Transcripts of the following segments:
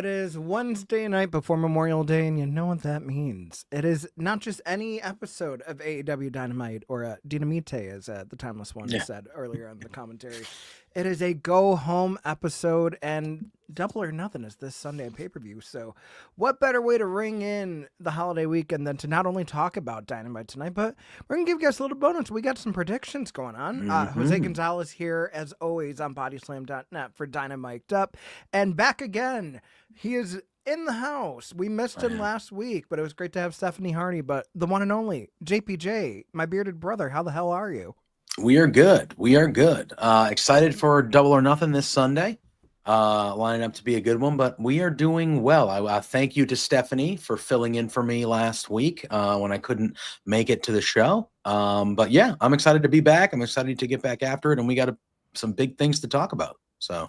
It is Wednesday night before Memorial Day, and you know what that means. It is not just any episode of AEW Dynamite or Dynamite, as the Timeless One Yeah. said earlier in the commentary. It is a go-home episode, and Double or Nothing is this Sunday pay-per-view. So what better way to ring in the holiday weekend than to not only talk about Dynamite tonight, but we're going to give you guys a little bonus. We got some predictions going on. Jose Gonzalez here, as always, on bodyslam.net for DynaMic'd Up. And back again, he is in the house. We missed him last week, but it was great to have Stephanie Hardy. But the one and only JPJ, my bearded brother, how the hell are you? We are good. We are good. Excited for Double or Nothing this Sunday. Lining up to be a good one, but we are doing well. I thank you to Stephanie for filling in for me last week when I couldn't make it to the show. But yeah, I'm excited to be back. I'm excited to get back after it, and we got some big things to talk about. So.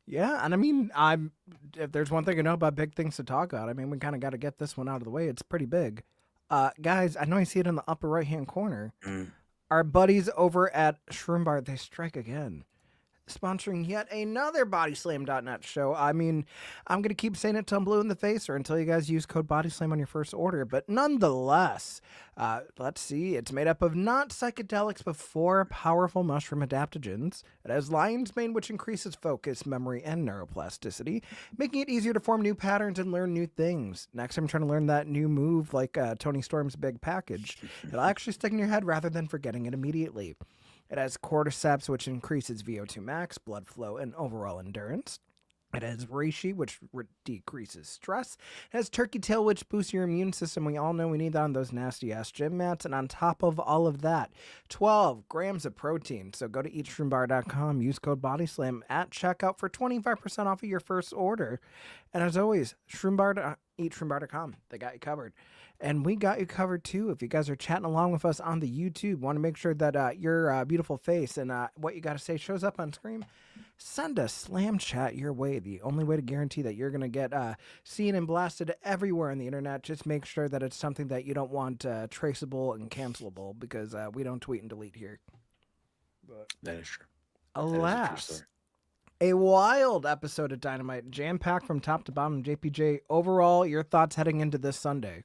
Yeah, and I mean, if there's one thing I know about big things to talk about, I mean, we kind of got to get this one out of the way. It's pretty big. Guys, I know you see it in the upper right-hand corner. Our buddies over at Shroom Bar, they strike again. Sponsoring yet another bodyslam.net show. I mean, I'm going to keep saying it till I'm blue in the face or until you guys use code bodyslam on your first order. But nonetheless, let's see. It's made up of not psychedelics, but 4 powerful mushroom adaptogens. It has lion's mane, which increases focus, memory, and neuroplasticity, making it easier to form new patterns and learn new things. Next time you're trying to learn that new move like Tony Storm's big package, it'll actually stick in your head rather than forgetting it immediately. It has cordyceps, which increases VO2 max, blood flow, and overall endurance. It has reishi, which decreases stress. It has turkey tail, which boosts your immune system. We all know we need that on those nasty-ass gym mats. And on top of all of that, 12 grams of protein. So go to eatshroombar.com, use code BODYSLAM at checkout for 25% off of your first order. And as always, eatshroombar.com. They got you covered. And we got you covered too. If you guys are chatting along with us on the YouTube, want to make sure that your beautiful face and what you got to say shows up on screen, send a slam chat your way. The only way to guarantee that you're going to get seen and blasted everywhere on the internet. Just make sure that it's something that you don't want traceable and cancelable, because we don't tweet and delete here. But that is true. Alas, a wild episode of Dynamite, jam-packed from top to bottom. JPJ, overall, your thoughts heading into this Sunday?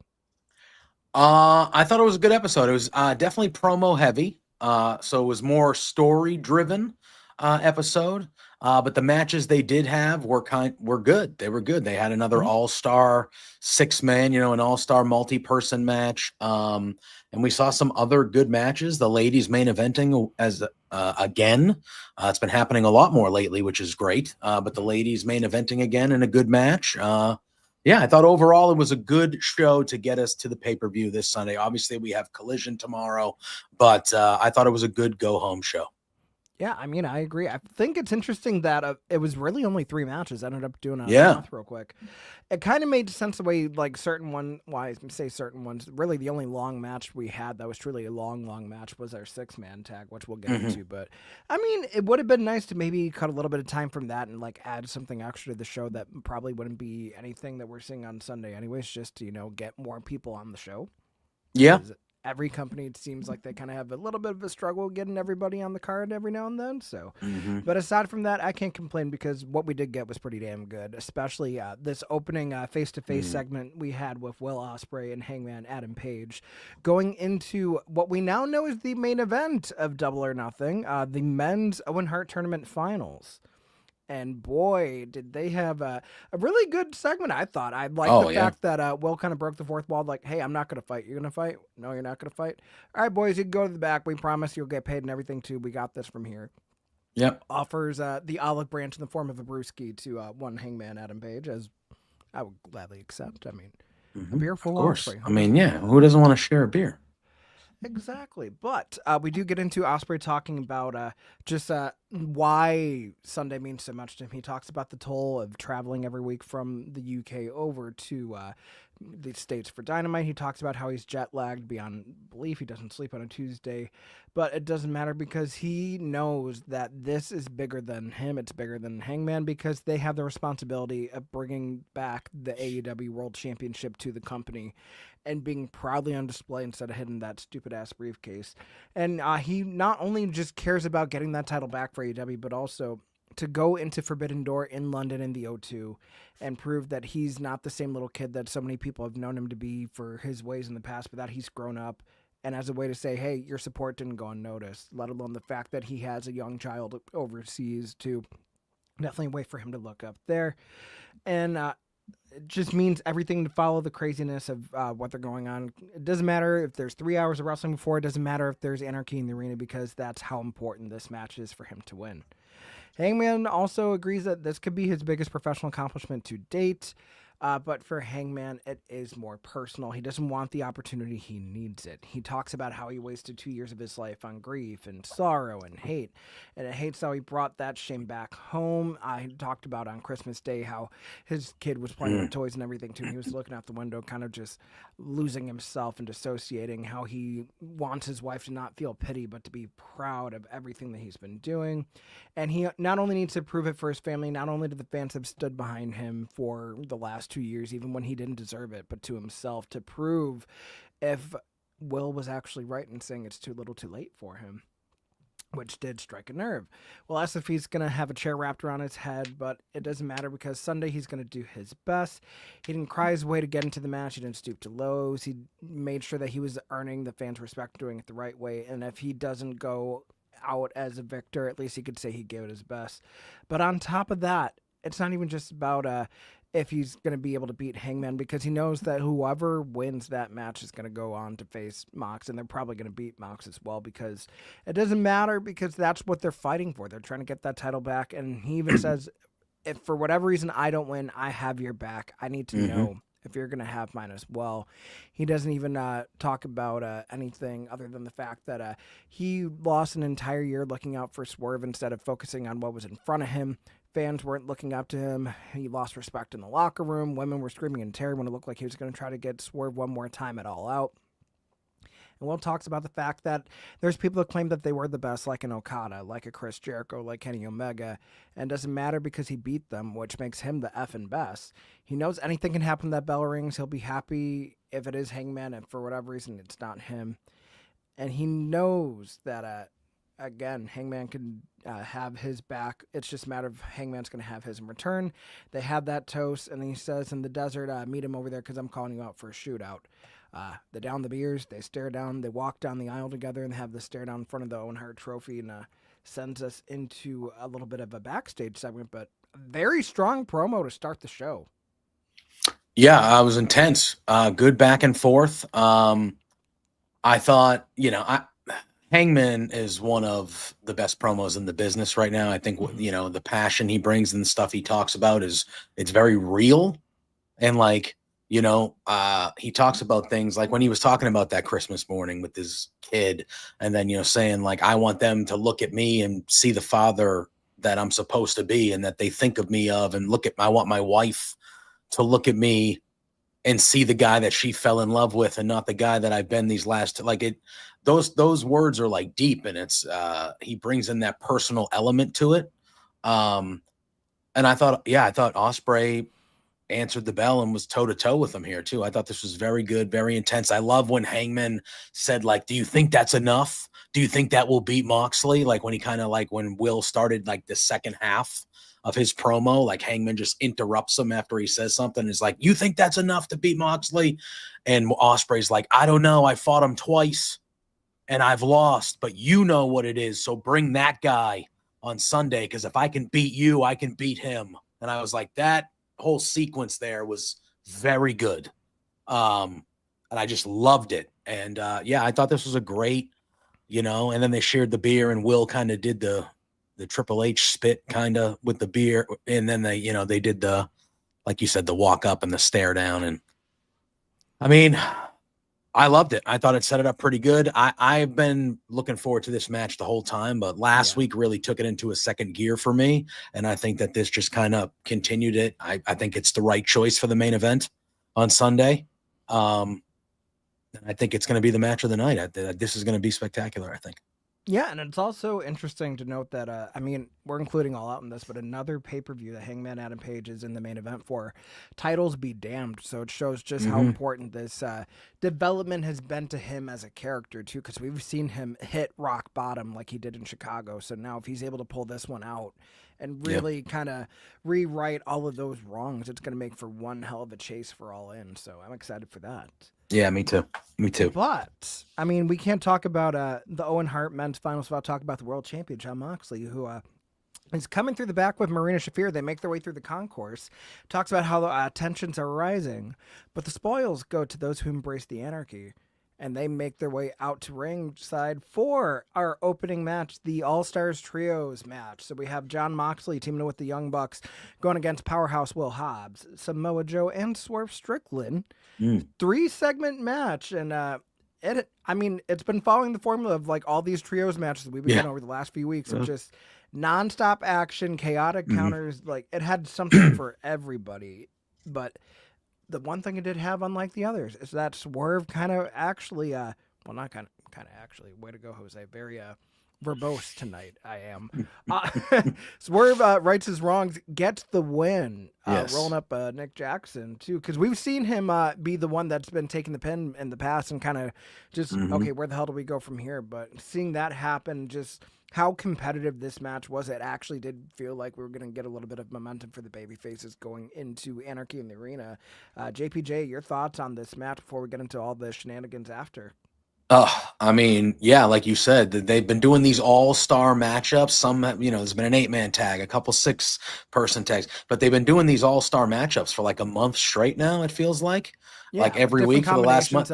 I thought it was a good episode. It was definitely promo heavy. So it was more story driven episode. But the matches they did have were good. They were good. They had another all-star 6-man, an all-star multi-person match. And we saw some other good matches. The ladies main eventing as again. It's been happening a lot more lately, which is great. But the ladies main eventing again in a good match. Yeah, I thought overall it was a good show to get us to the pay-per-view this Sunday. Obviously, we have Collision tomorrow, but I thought it was a good go-home show. Yeah, I mean, I agree. I think it's interesting that it was really only 3 matches. I ended up doing a math real quick. It kind of made sense the way, like, certain ones, really the only long match we had that was truly a long match was our 6-man tag, which we'll get into. But, I mean, it would have been nice to maybe cut a little bit of time from that and, like, add something extra to the show that probably wouldn't be anything that we're seeing on Sunday anyways, just to, get more people on the show. Yeah. Every company, it seems like they kind of have a little bit of a struggle getting everybody on the card every now and then. So, but aside from that, I can't complain because what we did get was pretty damn good, especially this opening face-to-face segment we had with Will Ospreay and Hangman Adam Page going into what we now know is the main event of Double or Nothing, the men's Owen Hart Tournament Finals. And boy, did they have a really good segment, I thought. I like the fact that Will kind of broke the fourth wall, like, hey, I'm not going to fight. You're going to fight? No, you're not going to fight? All right, boys, you can go to the back. We promise you'll get paid and everything, too. We got this from here. Yep. Offers the olive branch in the form of a brewski to one Hangman Adam Page, as I would gladly accept. I mean, a beer full of course. I mean, yeah, who doesn't want to share a beer? Exactly. But we do get into Ospreay talking about just why Sunday means so much to him. He talks about the toll of traveling every week from the UK over to the States for Dynamite. He talks about how he's jet lagged beyond belief. He doesn't sleep on a Tuesday, but it doesn't matter because he knows that this is bigger than him. It's bigger than Hangman because they have the responsibility of bringing back the AEW World Championship to the company and being proudly on display instead of hitting that stupid ass briefcase. And he not only just cares about getting that title back for AEW, but also to go into Forbidden Door in London in the O2 and prove that he's not the same little kid that so many people have known him to be for his ways in the past, but that he's grown up, and as a way to say, hey, your support didn't go unnoticed, let alone the fact that he has a young child overseas too. Definitely a way for him to look up there. And it just means everything to follow the craziness of what they're going on. It doesn't matter if there's 3 hours of wrestling before. It doesn't matter if there's anarchy in the arena, because that's how important this match is for him to win. Hangman also agrees that this could be his biggest professional accomplishment to date. But for Hangman, it is more personal. He doesn't want the opportunity. He needs it. He talks about how he wasted 2 years of his life on grief and sorrow and hate. And it hates how he brought that shame back home. I talked about on Christmas Day how his kid was playing with toys and everything too. He was looking out the window, kind of just losing himself and dissociating, how he wants his wife to not feel pity, but to be proud of everything that he's been doing. And he not only needs to prove it for his family, not only do the fans have stood behind him for the last 2 years, even when he didn't deserve it, but to himself, to prove if Will was actually right in saying it's too little too late for him, which did strike a nerve. Well, SFE's going to have a chair wrapped around his head, but it doesn't matter because Sunday he's going to do his best. He didn't cry his way to get into the match. He didn't stoop to lows. He made sure that he was earning the fans' respect, doing it the right way. And if he doesn't go out as a victor, at least he could say he gave it his best. But on top of that, it's not even just about if he's going to be able to beat Hangman, because he knows that whoever wins that match is going to go on to face Mox, and they're probably going to beat Mox as well, because it doesn't matter, because that's what they're fighting for. They're trying to get that title back, and he even says, if for whatever reason I don't win, I have your back. I need to know if you're going to have mine as well. He doesn't even talk about anything other than the fact that he lost an entire year looking out for Swerve instead of focusing on what was in front of him. Fans weren't looking up to him. He lost respect in the locker room. Women were screaming in terror when it looked like he was going to try to get Swerve one more time at All Out. And Will talks about the fact that there's people that claim that they were the best, like an Okada, like a Chris Jericho, like Kenny Omega, and it doesn't matter because he beat them, which makes him the effing best. He knows anything can happen that bell rings. He'll be happy if it is Hangman, and for whatever reason, it's not him. And he knows that again, Hangman can have his back. It's just a matter of Hangman's going to have his in return. They had that toast, and he says in the desert, meet him over there because I'm calling you out for a shootout. They down the beers, they stare down, they walk down the aisle together and have the stare down in front of the Owen Hart trophy, and sends us into a little bit of a backstage segment, but a very strong promo to start the show. Yeah, it was intense. Good back and forth. I thought, Hangman is one of the best promos in the business right now. I think, the passion he brings and the stuff he talks about it's very real. And he talks about things like when he was talking about that Christmas morning with his kid, and then, saying like, I want them to look at me and see the father that I'm supposed to be and that they think of me of, and I want my wife to look at me and see the guy that she fell in love with and not the guy that I've been these last, those words are like deep, and it's, he brings in that personal element to it. And I thought Ospreay answered the bell and was toe to toe with him here too. I thought this was very good, very intense. I love when Hangman said, like, do you think that's enough? Do you think that will beat Moxley? Like when he when Will started like the second half of his promo, like Hangman just interrupts him after he says something. Is like, you think that's enough to beat Moxley? And Ospreay's like, I don't know. I fought him twice and I've lost, but you know what it is. So bring that guy on Sunday, because if I can beat you, I can beat him. And I was like, that whole sequence there was very good. And I just loved it. And I thought this was a great, and then they shared the beer, and Will kind of did the Triple H spit kind of with the beer. And then they did the, like you said, the walk up and the stare down. And I mean, I loved it. I thought it set it up pretty good. I've been looking forward to this match the whole time, but last week really took it into a second gear for me. And I think that this just kind of continued it. I think it's the right choice for the main event on Sunday. I think it's going to be the match of the night. This is going to be spectacular, I think. Yeah, and it's also interesting to note that, I mean, we're including All Out in this, but another pay-per-view that Hangman Adam Page is in the main event for, titles be damned. So it shows just how important this development has been to him as a character, too, because we've seen him hit rock bottom like he did in Chicago. So now if he's able to pull this one out and really kind of rewrite all of those wrongs, it's going to make for one hell of a chase for All In. So I'm excited for that. Yeah, me too. Me too. But, I mean, we can't talk about the Owen Hart men's finals without talking about the world champion, Jon Moxley, who is coming through the back with Marina Shafir. They make their way through the concourse. Talks about how the tensions are rising, but the spoils go to those who embrace the anarchy. And they make their way out to ringside for our opening match, the All-Stars Trios match. So we have Jon Moxley teaming with the Young Bucks going against Powerhouse Will Hobbs, Samoa Joe, and Swerve Strickland. 3-segment match. And it's been following the formula of like all these trios matches that we've been getting over the last few weeks of just nonstop action, chaotic counters. Like it had something for everybody. But the one thing it did have, unlike the others, is that Swerve kind of actually, not kind of actually, way to go, Jose. Very verbose tonight, I am. Swerve rights his wrongs, gets the win, rolling up Nick Jackson, too, because we've seen him be the one that's been taking the pin in the past and kind of just, okay, where the hell do we go from here? But seeing that happen, just how competitive this match was, it actually did feel like we were going to get a little bit of momentum for the baby faces going into Anarchy in the Arena. JPJ, your thoughts on this match before we get into all the shenanigans after? I mean, yeah, like you said, they've been doing these all-star matchups. Some, there's been an 8-man tag, a couple 6-person tags, but they've been doing these all-star matchups for like a month straight now, it feels like. Like every week for the last month.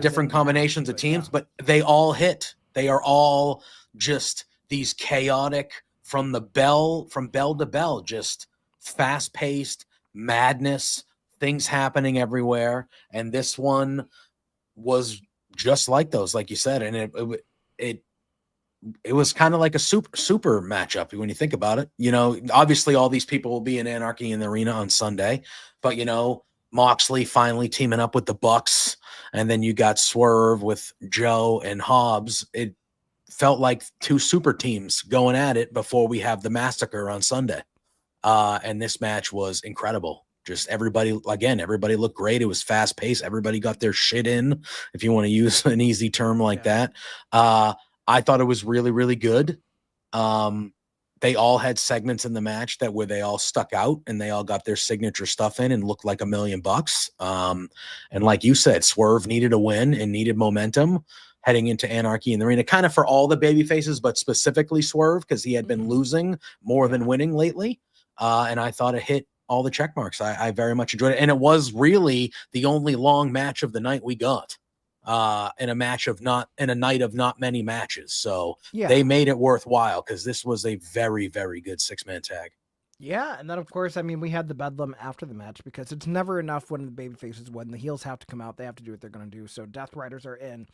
Different combinations of teams, but they all hit. They are all just these chaotic from bell to bell, just fast-paced madness, things happening everywhere. And this one was just like those, like you said, and it was kind of like a super matchup when you think about it. Obviously all these people will be in Anarchy in the Arena on Sunday, but Moxley finally teaming up with the Bucks, and then you got Swerve with Joe and Hobbs. It felt like 2 super teams going at it before we have the massacre on Sunday. And this match was incredible. Just everybody looked great. It was fast paced. Everybody got their shit in, if you want to use an easy term like that. I thought it was really, really good. They all had segments in the match where they all stuck out and they all got their signature stuff in and looked like $1 million. And like you said, Swerve needed a win and needed momentum heading into Anarchy in the Arena, kind of for all the baby faces, but specifically Swerve, because he had been losing more than winning lately. And I thought it hit all the check marks. I very much enjoyed it. And it was really the only long match of the night we got, in a night of not many matches. So they made it worthwhile, because this was a very, very good 6-man tag. Yeah, and then of course, I mean, we had the bedlam after the match, because it's never enough when the baby faces win. The heels have to come out. They have to do what they're going to do. So Death Riders are in.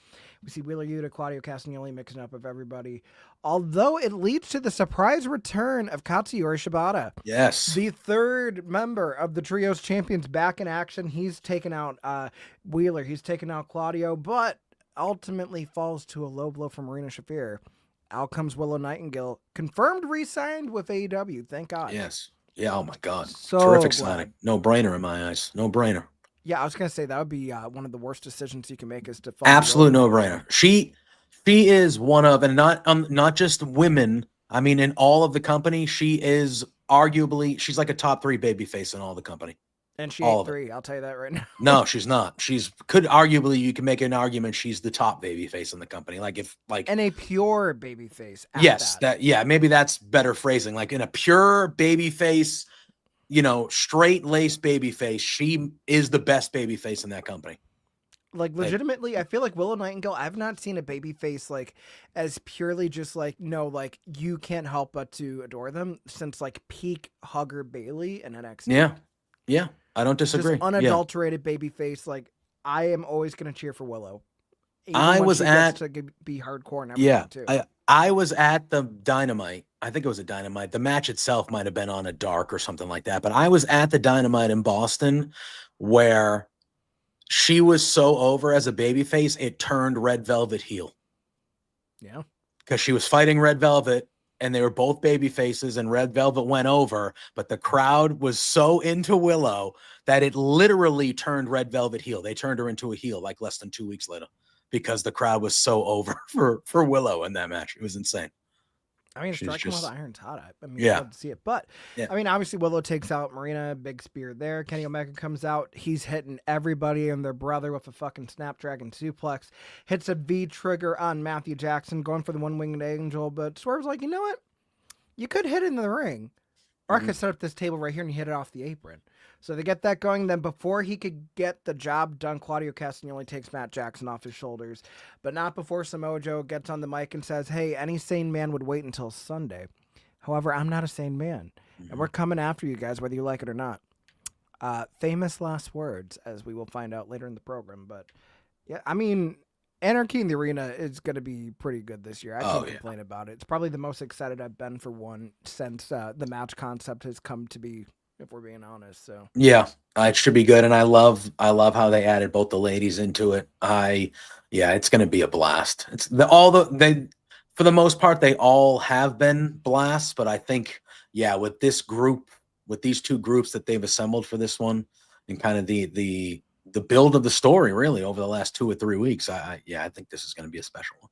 We see Wheeler Yuta, Claudio Castagnoli mixing up with everybody. Although it leads to the surprise return of Katsuyori Shibata. Yes. The 3rd member of the Trios Champions back in action. He's taken out Wheeler. He's taken out Claudio, but ultimately falls to a low blow from Marina Shafir. Out comes Willow Nightingale, confirmed re-signed with AEW. Thank God. Yes. Yeah. Oh my God. So terrific signing. No brainer in my eyes. No brainer. Yeah, I was gonna say that would be one of the worst decisions you can make, is to absolute no brainer. She is one of, and not just women. I mean, in all of the company, she is she's like a top 3 babyface in all the company. And she ain't 3, I'll tell you that right now. No, she's not. You can make an argument she's the top babyface in the company. And a pure babyface. Yes, maybe that's better phrasing. Like in a pure babyface, straight-laced babyface, she is the best babyface in that company. Like legitimately, I feel like Willow Nightingale, I've not seen a babyface like as purely just like, no, like you can't help but to adore them since like peak Hugger Bailey and NXT. Yeah. I don't disagree. Just unadulterated babyface. Like I am always going to cheer for Willow. I was to be hardcore and everything too. I was at the Dynamite. I think it was a Dynamite. The match itself might have been on a Dark or something like that. But I was at the Dynamite in Boston where she was so over as a babyface, it turned Red Velvet heel. Yeah. because she was fighting Red Velvet and they were both baby faces and Red Velvet went over, but the crowd was so into Willow that it literally turned Red Velvet heel. They turned her into a heel like less than 2 weeks later because the crowd was so over for Willow in that match. It was insane. I mean, striking while the iron's hot. I mean, yeah. love to see it. But, yeah. I mean, obviously, Willow takes out Marina, big spear there. Kenny Omega comes out. He's hitting everybody and their brother with a fucking Snapdragon suplex. Hits a V-trigger on Matthew Jackson, going for the one-winged angel. But Swerve's like, you know what? You could hit it in the ring. Or I could set up this table right here and you hit it off the apron. So they get that going. Then before he could get the job done, Claudio Castagnoli takes Matt Jackson off his shoulders. But not before Samoa Joe gets on the mic and says, hey, any sane man would wait until Sunday. However, I'm not a sane man. And we're coming after you guys, whether you like it or not. Famous last words, as we will find out later in the program. But, yeah, I mean, Anarchy in the Arena is going to be pretty good this year. I can't complain about it. It's probably the most excited I've been for one since the match concept has come to be, if we're being honest. So yeah, it should be good, and I love how they added both the ladies into it. It's going to be a blast. It's for the most part they all have been blasts, but I think with this group, with these two groups that they've assembled for this one, and kind of the build of the story really over the last 2 or 3 weeks, I think this is going to be a special one.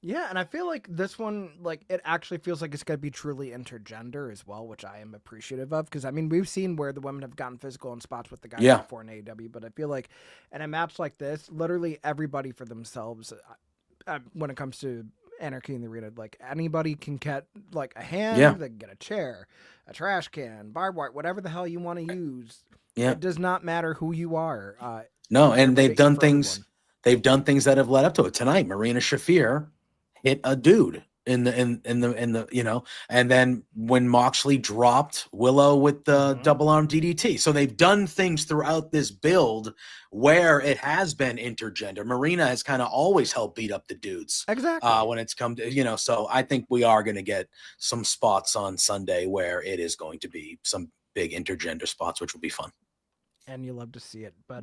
Yeah, and I feel like this one, like, it actually feels like it's going to be truly intergender as well, which I am appreciative of, because, I mean, we've seen where the women have gotten physical in spots with the guys before in AEW, but I feel like in a match like this, literally everybody for themselves, when it comes to Anarchy in the Arena, like, anybody can get, like, a hand, they can get a chair, a trash can, barbed wire, whatever the hell you want to use. It does not matter who you are. No, and they've done things. Everyone. They've done things that have led up to it. Tonight, Marina Shafir hit a dude in the and then when Moxley dropped Willow with the double arm DDT. So they've done things throughout this build where it has been intergender. Marina has kind of always helped beat up the dudes. Exactly. When it's come to, so I think we are going to get some spots on Sunday where it is going to be some big intergender spots, which will be fun. And you love to see it. But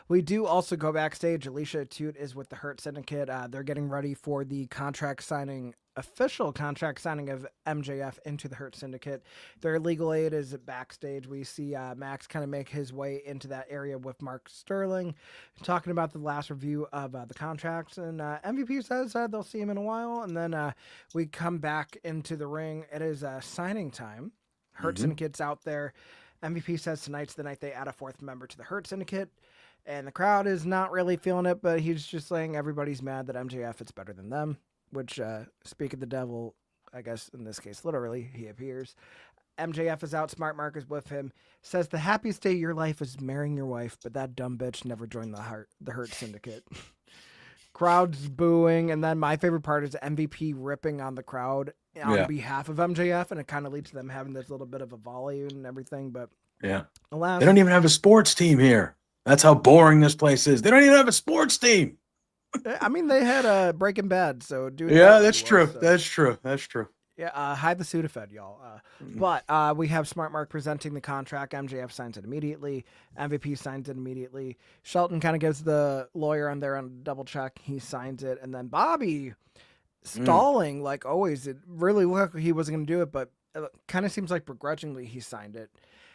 we do also go backstage. Alicia Atout is with the Hurt Syndicate. They're getting ready for the official contract signing of MJF into the Hurt Syndicate. Their legal aid is backstage. We see Max kind of make his way into that area with Mark Sterling, talking about the last review of the contracts. And MVP says they'll see him in a while. And then we come back into the ring. It is signing time. Hurt Syndicate's out there. MVP says tonight's the night they add a fourth member to the Hurt Syndicate, and the crowd is not really feeling it, but he's just saying everybody's mad that MJF is better than them, which, speak of the devil, I guess in this case, literally, he appears. MJF is out, Smart Mark is with him, says the happiest day of your life is marrying your wife, but that dumb bitch never joined the Hurt Syndicate. Crowd's booing, and then my favorite part is MVP ripping on the crowd on behalf of MJF, and it kind of leads to them having this little bit of a volley and everything. But alas, they don't even have a sports team here. That's how boring this place is. They don't even have a sports team. I mean, they had Breaking Bad, so that's true. So. That's true. Yeah, hide the Sudafed, y'all. But we have Smart Mark presenting the contract. MJF signs it immediately. MVP signs it immediately. Shelton kind of gives the lawyer on there on double check. He signs it. And then Bobby stalling, like always. It really looked like he wasn't going to do it, but it kind of seems like begrudgingly he signed it.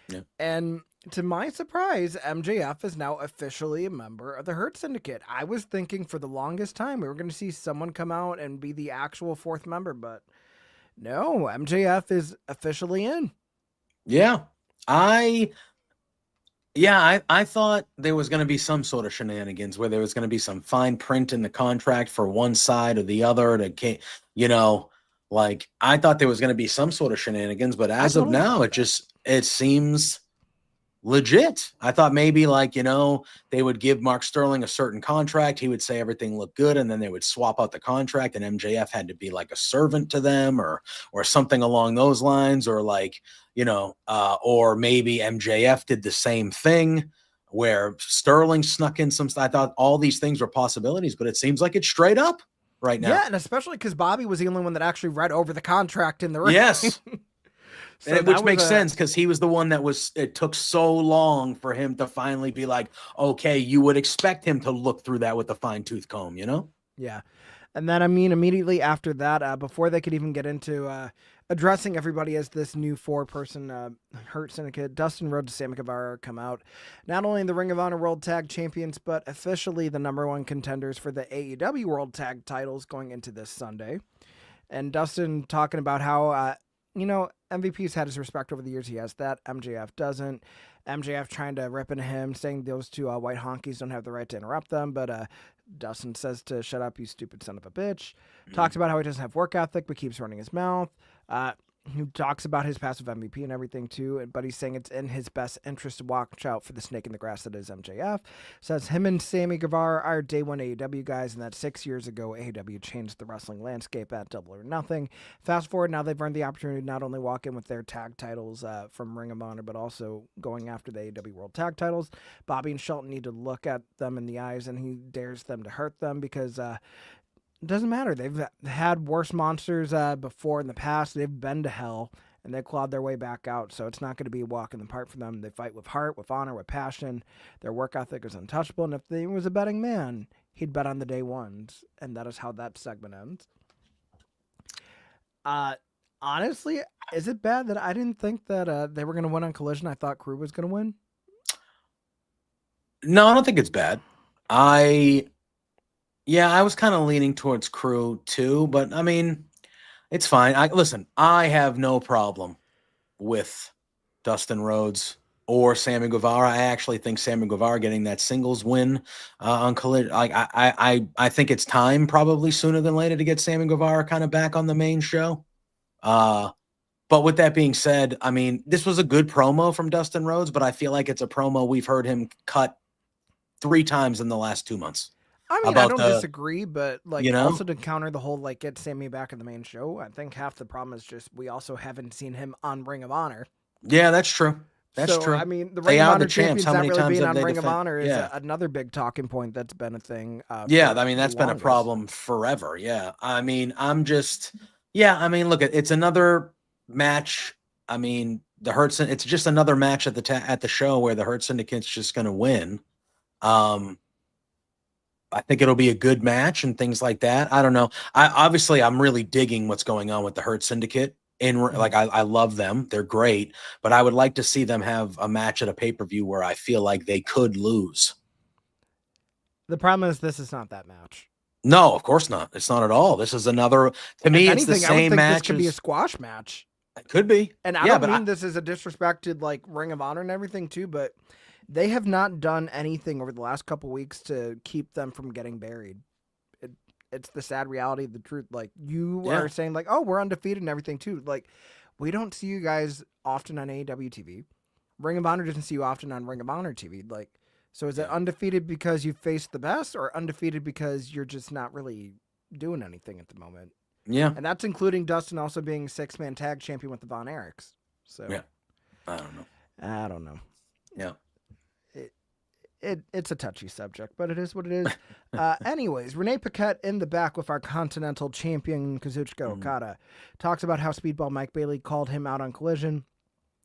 Yeah. And to my surprise, MJF is now officially a member of the Hurt Syndicate. I was thinking for the longest time we were going to see someone come out and be the actual fourth member, but no, MJF is officially in. Yeah. I thought there was going to be some sort of shenanigans where there was going to be some fine print in the contract for one side or the other like I thought there was going to be some sort of shenanigans, but as of now, it seems legit. I thought maybe they would give Mark Sterling a certain contract. He would say everything looked good, and then they would swap out the contract, and MJF had to be like a servant to them or something along those lines, or or maybe MJF did the same thing where Sterling snuck in some stuff. I thought all these things were possibilities, but it seems like it's straight up right now. Yeah, and especially because Bobby was the only one that actually read over the contract in the ring. Yes. So which makes sense because he was the one it took so long for him to finally be like, okay, you would expect him to look through that with a fine tooth comb, Yeah. And then, I mean, immediately after that, before they could even get into addressing everybody as this new 4-person Hurt Syndicate, Dustin Rhodes and Sammy Guevara come out. Not only the Ring of Honor World Tag Champions, but officially the #1 contenders for the AEW World Tag titles going into this Sunday. And Dustin talking about how, MVP's had his respect over the years. He has that. MJF doesn't. MJF trying to rip into him, saying those two white honkies don't have the right to interrupt them. But Dustin says to shut up, you stupid son of a bitch. Talks about how he doesn't have work ethic, but keeps running his mouth. He talks about his passive MVP and everything too, but he's saying it's in his best interest to watch out for the snake in the grass that is MJF. Says him and Sammy Guevara are day one AEW guys, and that 6 years ago AEW changed the wrestling landscape at Double or Nothing. Fast forward, now they've earned the opportunity to not only walk in with their tag titles from Ring of Honor, but also going after the AEW World Tag titles. Bobby and Shelton need to look at them in the eyes, and he dares them to hurt them because it doesn't matter. They've had worse monsters before in the past. They've been to hell, and they clawed their way back out, so it's not going to be a walk in the park for them. They fight with heart, with honor, with passion. Their work ethic is untouchable, and if he was a betting man, he'd bet on the day ones, and that is how that segment ends. Honestly, is it bad that I didn't think that they were going to win on Collision? I thought Crew was going to win. No, I don't think it's bad. I was kind of leaning towards Crew too, but I mean, it's fine. I have no problem with Dustin Rhodes or Sammy Guevara. I actually think Sammy Guevara getting that singles win on Collision. I think it's time, probably sooner than later, to get Sammy Guevara kind of back on the main show. But with that being said, I mean, this was a good promo from Dustin Rhodes, but I feel like it's a promo we've heard him cut 3 times in the last 2 months. I mean, I don't disagree, but also to counter the whole get Sammy back in the main show, I think half the problem is just we also haven't seen him on Ring of Honor. Yeah, that's true. That's true. I mean, the Ring of Honor champions not really being on Ring of Honor is another big talking point that's been a thing. I mean, that's been a problem forever. Yeah. I mean, look, it's another match. I mean, it's just another match at the show where the Hurt Syndicate's just going to win. I think it'll be a good match and things like that. I don't know. I'm really digging what's going on with the Hurt Syndicate. I love them. They're great, but I would like to see them have a match at a pay-per-view where I feel like they could lose. The problem is this is not that match. No, of course not. It's not at all. This is another, to me, it's the same match. This could be a squash match. It could be. And I don't mean this is a disrespect to Ring of Honor and everything too, but they have not done anything over the last couple weeks to keep them from getting buried. It's the sad reality of the truth. You are saying oh, we're undefeated and everything too. We don't see you guys often on AEW TV. Ring of Honor doesn't see you often on Ring of Honor TV. So is it undefeated because you faced the best, or undefeated because you're just not really doing anything at the moment? Yeah. And that's including Dustin also being 6-man tag champion with the Von Erichs. So yeah. I don't know. Yeah. It's a touchy subject, but it is what it is. Anyways, Renee Paquette in the back with our Continental Champion Kazuchika Okada talks about how Speedball Mike Bailey called him out on Collision,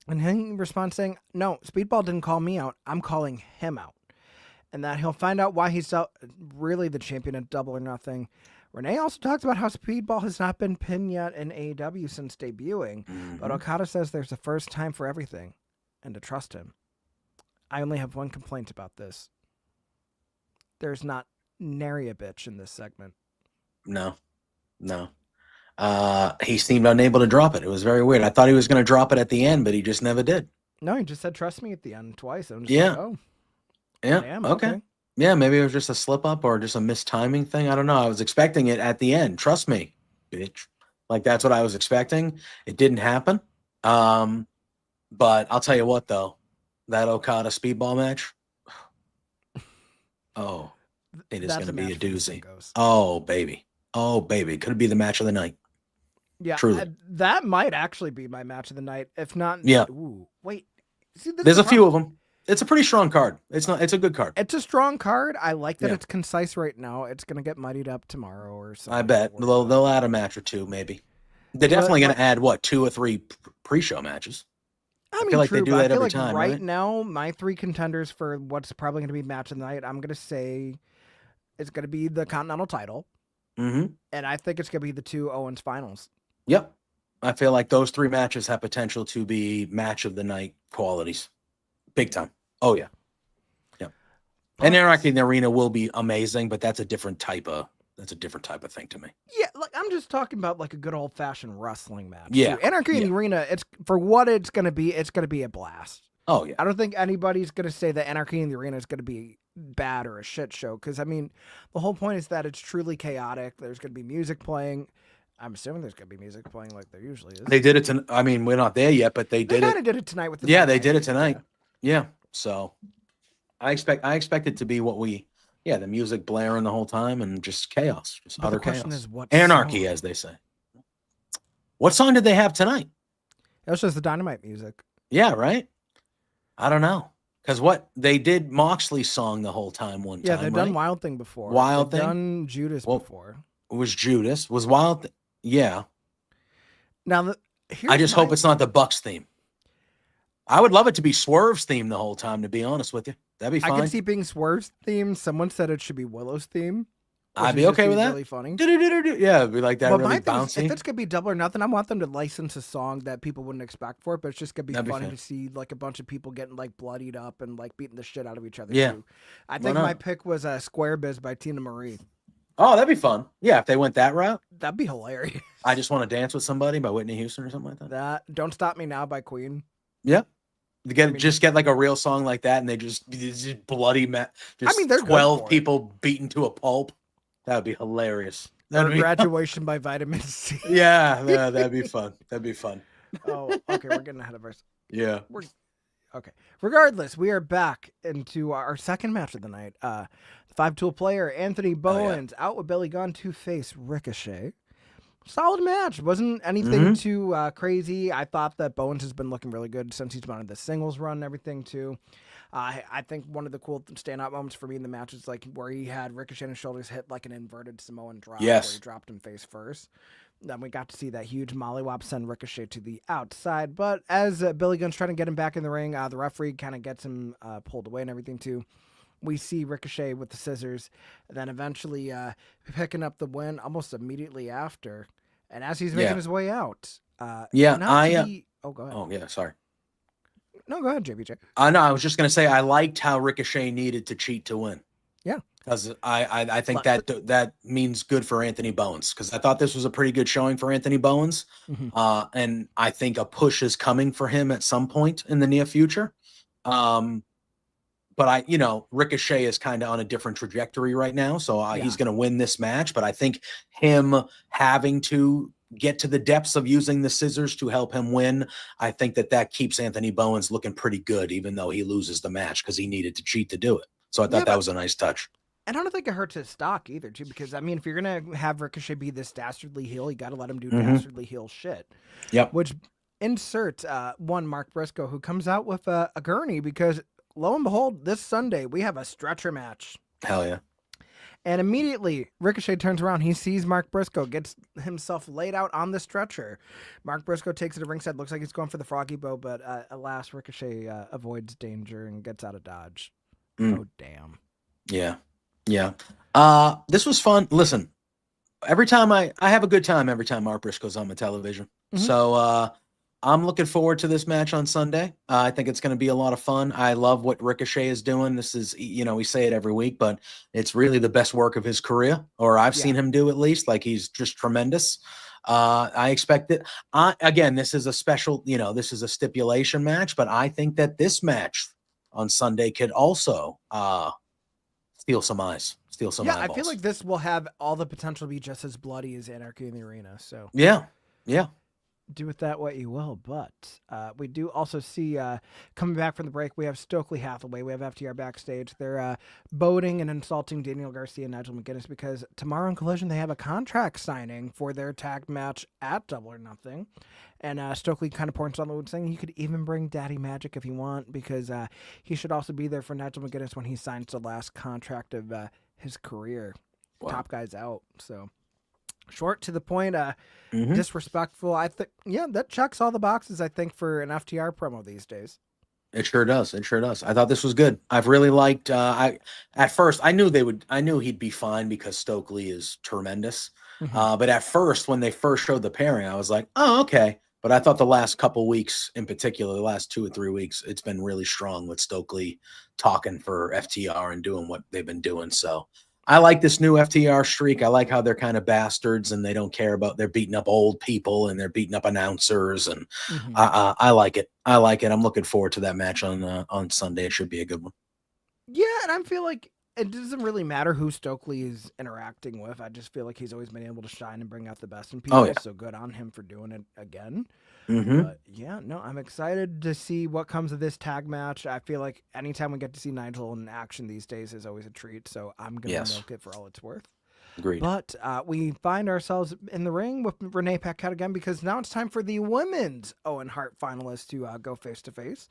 and he responds saying, "No, Speedball didn't call me out. I'm calling him out," and that he'll find out why he's really the champion at Double or Nothing. Renee also talks about how Speedball has not been pinned yet in AEW since debuting, but Okada says there's a first time for everything, and to trust him. I only have one complaint about this. There's not nary a bitch in this segment. No. He seemed unable to drop it. It was very weird. I thought he was going to drop it at the end, but he just never did. No, he just said, trust me at the end twice. I'm just oh. Yeah. Damn, okay. Yeah, maybe it was just a slip up or just a mistiming thing. I don't know. I was expecting it at the end. Trust me, bitch. That's what I was expecting. It didn't happen. But I'll tell you what, though. That Okada Speedball match, it is going to be a doozy. Oh, baby. Could be the match of the night. Yeah, truly. That might actually be my match of the night. If not, wait. See, there's a few of them. It's a pretty strong card. It's a good card. It's a strong card. I like that it's concise right now. It's going to get muddied up tomorrow or something. I bet. They'll add a match or two, maybe. They're definitely going to add, 2 or 3 pre-show matches? I feel like they do that every time. Right now, my 3 contenders for what's probably going to be match of the night, I'm going to say it's going to be the Continental title. Mm-hmm. And I think it's going to be the two Owens finals. Yep. I feel like those 3 matches have potential to be match of the night qualities. Big time. Oh, yeah. Yep. And Anarchy in the Arena will be amazing, but that's a different type of thing to me. Yeah, like I'm just talking about like a good old fashioned wrestling match. Yeah. Too. Anarchy in the Arena, it's for what it's gonna be a blast. Oh yeah. I don't think anybody's gonna say that Anarchy in the Arena is gonna be bad or a shit show. Because I mean, the whole point is that it's truly chaotic. There's gonna be music playing. I'm assuming there's gonna be music playing like there usually is. They did it. I mean, we're not there yet, but they did it. Kind of did it tonight with the. Yeah, they did it tonight. Yeah. So I expect it to be what we. Yeah, the music blaring the whole time and just chaos, just but utter the question chaos. is what Anarchy, song? as they say. What song did they have tonight? It was just the Dynamite music. Yeah, right. I don't know, because what they did Moxley's song the whole time. One time, Yeah, they've done right? Wild Thing before. Wild they've Thing? done Judas before. It was Judas. Was Wild? Yeah. Now, I just hope it's not the Bucks theme. I would love it to be Swerve's theme the whole time, to be honest with you. That'd be fine. I could see being Swerve's theme. Someone said it should be Willow's theme. I'd be okay with that. Really funny. Yeah, it'd be like that, really bouncy. If it's gonna be Double or Nothing, I want them to license a song that people wouldn't expect for it, but it's just gonna be funny to see like a bunch of people getting like bloodied up and like beating the shit out of each other. Yeah. Too. I think my pick was Square Biz by Tina Marie. Oh, that'd be fun. Yeah, if they went that route. That'd be hilarious. I Just Want to Dance with Somebody by Whitney Houston or something like that. That Don't Stop Me Now by Queen. Yeah. Just get like a real song like that, and they just bloody there's 12 people beaten to a pulp. That would be hilarious. Graduation by Vitamin C. Yeah, that'd be fun. That'd be fun. Oh, okay, we're getting ahead of ourselves. Yeah. Okay. Regardless, we are back into our second match of the night. The 5-tool player Anthony Bowens out with Billy Gunn to face Ricochet. Solid match. Wasn't anything too crazy. I thought that Bowens has been looking really good since he's been on the singles run and everything too. I think one of the cool standout moments for me in the match is like where he had Ricochet on his shoulders hit like an inverted Samoan drop where he dropped him face first. Then we got to see that huge mollywop send Ricochet to the outside. But as Billy Gunn's trying to get him back in the ring, the referee kind of gets him pulled away and everything too. We see Ricochet with the scissors, and then eventually picking up the win almost immediately after. And as he's making his way out, oh, go ahead. Oh yeah, sorry. No, go ahead, JPJ. No, I was just gonna say I liked how Ricochet needed to cheat to win. Yeah, because I think that means good for Anthony Bowens, because I thought this was a pretty good showing for Anthony Bowens, and I think a push is coming for him at some point in the near future. But Ricochet is kind of on a different trajectory right now, so he's going to win this match. But I think him having to get to the depths of using the scissors to help him win, I think that keeps Anthony Bowens looking pretty good, even though he loses the match because he needed to cheat to do it. So I thought that was a nice touch. And I don't think it hurts his stock either, too, because, I mean, if you're going to have Ricochet be this dastardly heel, you got to let him do dastardly heel shit. Yep. Which insert one Mark Briscoe, who comes out with a gurney because, lo and behold, this Sunday we have a stretcher match. Hell yeah. And immediately, Ricochet turns around. He sees Mark Briscoe, gets himself laid out on the stretcher. Mark Briscoe takes it to ringside. Looks like he's going for the froggy bow, but alas, Ricochet avoids danger and gets out of dodge. Oh, damn. Yeah. Yeah. This was fun. Listen, every time I have a good time every time Mark Briscoe's on the television. So I'm looking forward to this match on Sunday. I think it's going to be a lot of fun. I love what Ricochet is doing. This is, we say it every week, but it's really the best work of his career, or I've seen him do at least. Like, he's just tremendous. I expect it. Again, this is a special, this is a stipulation match, but I think that this match on Sunday could also steal some eyes. Yeah, I feel like this will have all the potential to be just as bloody as Anarchy in the Arena. So yeah. Do with that what you will, but we do also see coming back from the break, we have Stokely Hathaway, we have FTR backstage. They're boating and insulting Daniel Garcia and Nigel McGuinness because tomorrow in Collision they have a contract signing for their tag match at Double or Nothing. And Stokely kind of points on the wood saying you could even bring Daddy Magic if you want, because he should also be there for Nigel McGuinness when he signs the last contract of his career. Wow. Top guy's out, so short to the point, disrespectful. I think, that checks all the boxes, I think, for an FTR promo these days. It sure does. It sure does. I thought this was good. I've really liked. At first I knew I knew he'd be fine because Stokely is tremendous. But at first, when they first showed the pairing, I was like, oh, okay. But I thought the last couple weeks, in particular, the last 2 or 3 weeks, it's been really strong with Stokely talking for FTR and doing what they've been doing. So I like this new FTR streak. I like how they're kind of bastards and they don't care about, they're beating up old people and they're beating up announcers. And I like it. I like it. I'm looking forward to that match on Sunday. It should be a good one. Yeah, and I feel like it doesn't really matter who Stokely is interacting with. I just feel like he's always been able to shine and bring out the best in people. Oh, yeah. So good on him for doing it again. Mm-hmm. But yeah, no, I'm excited to see what comes of this tag match. I feel like anytime we get to see Nigel in action these days is always a treat. So I'm going to milk it for all it's worth. Agreed. But we find ourselves in the ring with Renee Paquette again because now it's time for the women's Owen Hart finalists to go face to face.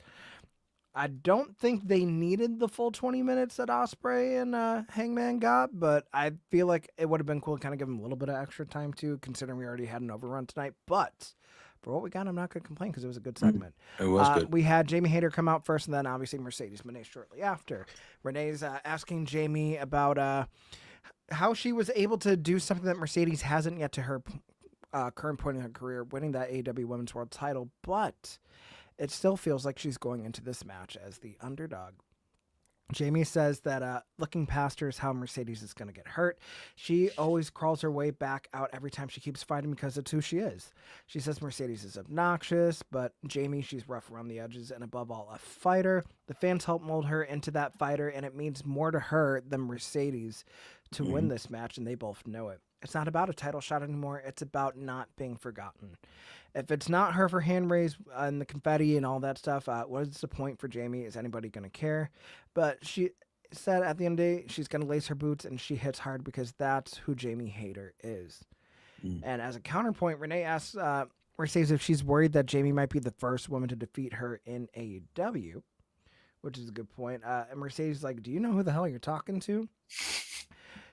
I don't think they needed the full 20 minutes that Ospreay and Hangman got, but I feel like it would have been cool to kind of give them a little bit of extra time too, considering we already had an overrun tonight. But for what we got, I'm not going to complain because it was a good segment. It was good. We had Jamie Hayter come out first, and then obviously Mercedes Moné shortly after. Renee's asking Jamie about how she was able to do something that Mercedes hasn't yet to her current point in her career, winning that AEW Women's World title, but it still feels like she's going into this match as the underdog. Jamie says that looking past her is how Mercedes is going to get hurt. She always crawls her way back out every time she keeps fighting because it's who she is. She says Mercedes is obnoxious, but Jamie, she's rough around the edges and above all a fighter. The fans help mold her into that fighter, and it means more to her than Mercedes to win this match, and they both know it. It's not about a title shot anymore. It's about not being forgotten. If it's not her for hand raise and the confetti and all that stuff, what is the point for Jamie? Is anybody going to care? But she said at the end of the day, she's going to lace her boots and she hits hard because that's who Jamie Hayter is. And as a counterpoint, Renee asks Mercedes if she's worried that Jamie might be the first woman to defeat her in AEW, which is a good point. And Mercedes is like, do you know who the hell you're talking to?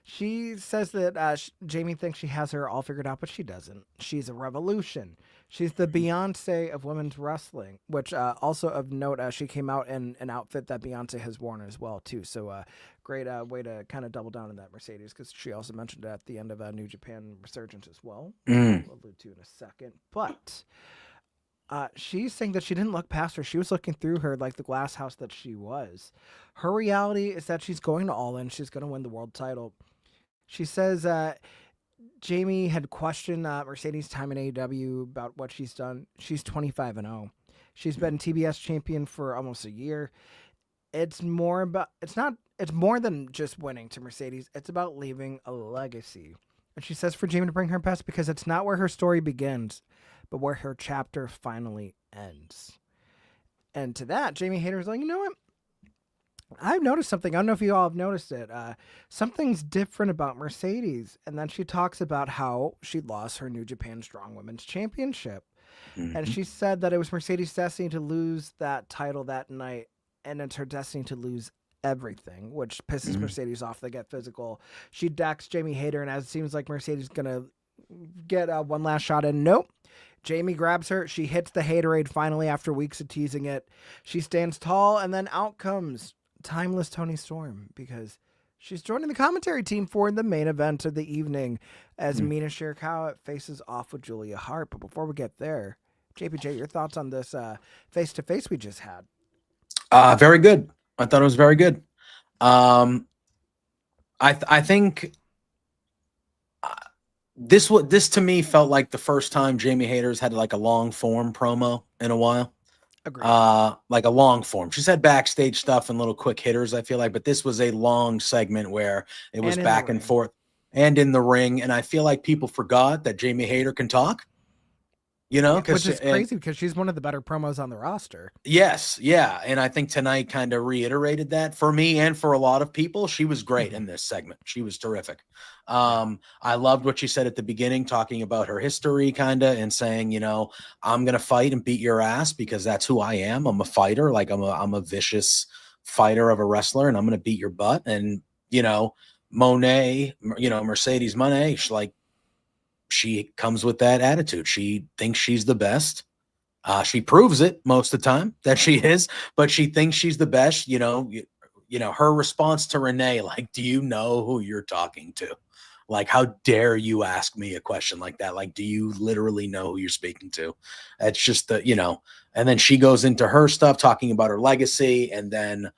She says that Jamie thinks she has her all figured out, but she doesn't. She's a revolution. She's the Beyonce of women's wrestling, which also of note, she came out in an outfit that Beyonce has worn as well, too. So great way to kind of double down on that, Mercedes, because she also mentioned it at the end of New Japan Resurgence as well. We'll allude to in a second. But she's saying that she didn't look past her. She was looking through her like the glass house that she was. Her reality is that she's going to All In. She's going to win the world title. She says Jamie had questioned Mercedes' time in AEW about what she's done. She's 25-0. She's been TBS champion for almost a year. It's more than just winning to Mercedes. It's about leaving a legacy. And she says for Jamie to bring her best because it's not where her story begins, but where her chapter finally ends. And to that, Jamie Hayter's like, you know what? I've noticed something. I don't know if you all have noticed it. Something's different about Mercedes. And then she talks about how she lost her New Japan Strong Women's Championship. And she said that it was Mercedes' destiny to lose that title that night. And it's her destiny to lose everything, which pisses Mercedes off. They get physical. She decks Jamie Hayter, and as it seems like Mercedes is going to get one last shot in. Nope. Jamie grabs her. She hits the Haterade finally after weeks of teasing it. She stands tall, and then out comes timeless Toni Storm because she's joining the commentary team for the main event of the evening as Mina Shirakawa faces off with Julia Hart. But before we get there, JPJ, your thoughts on this face-to-face we just had? Very good. I thought it was very good. I think this to me felt like the first time Jamie Hayter's had like a long form promo in a while. Agreed. Like a long form. She's had backstage stuff and little quick hitters, I feel like, but this was a long segment where it was back and forth and in the ring. And I feel like people forgot that Jamie Hayter can talk, you know, which is crazy because she's one of the better promos on the roster. Yes. Yeah. And I think tonight kind of reiterated that for me and for a lot of people. She was great in this segment. She was terrific. I loved what she said at the beginning, talking about her history kind of and saying, you know, I'm going to fight and beat your ass because that's who I am. I'm a fighter. Like I'm a vicious fighter of a wrestler and I'm going to beat your butt. And, you know, Mercedes Moné, she comes with that attitude. She thinks she's the best. She proves it most of the time that she is, but she thinks she's the best. Her response to Renee, like, do you know who you're talking to? Like, how dare you ask me a question like that? Like, do you literally know who you're speaking to? That's just and then she goes into her stuff talking about her legacy. And then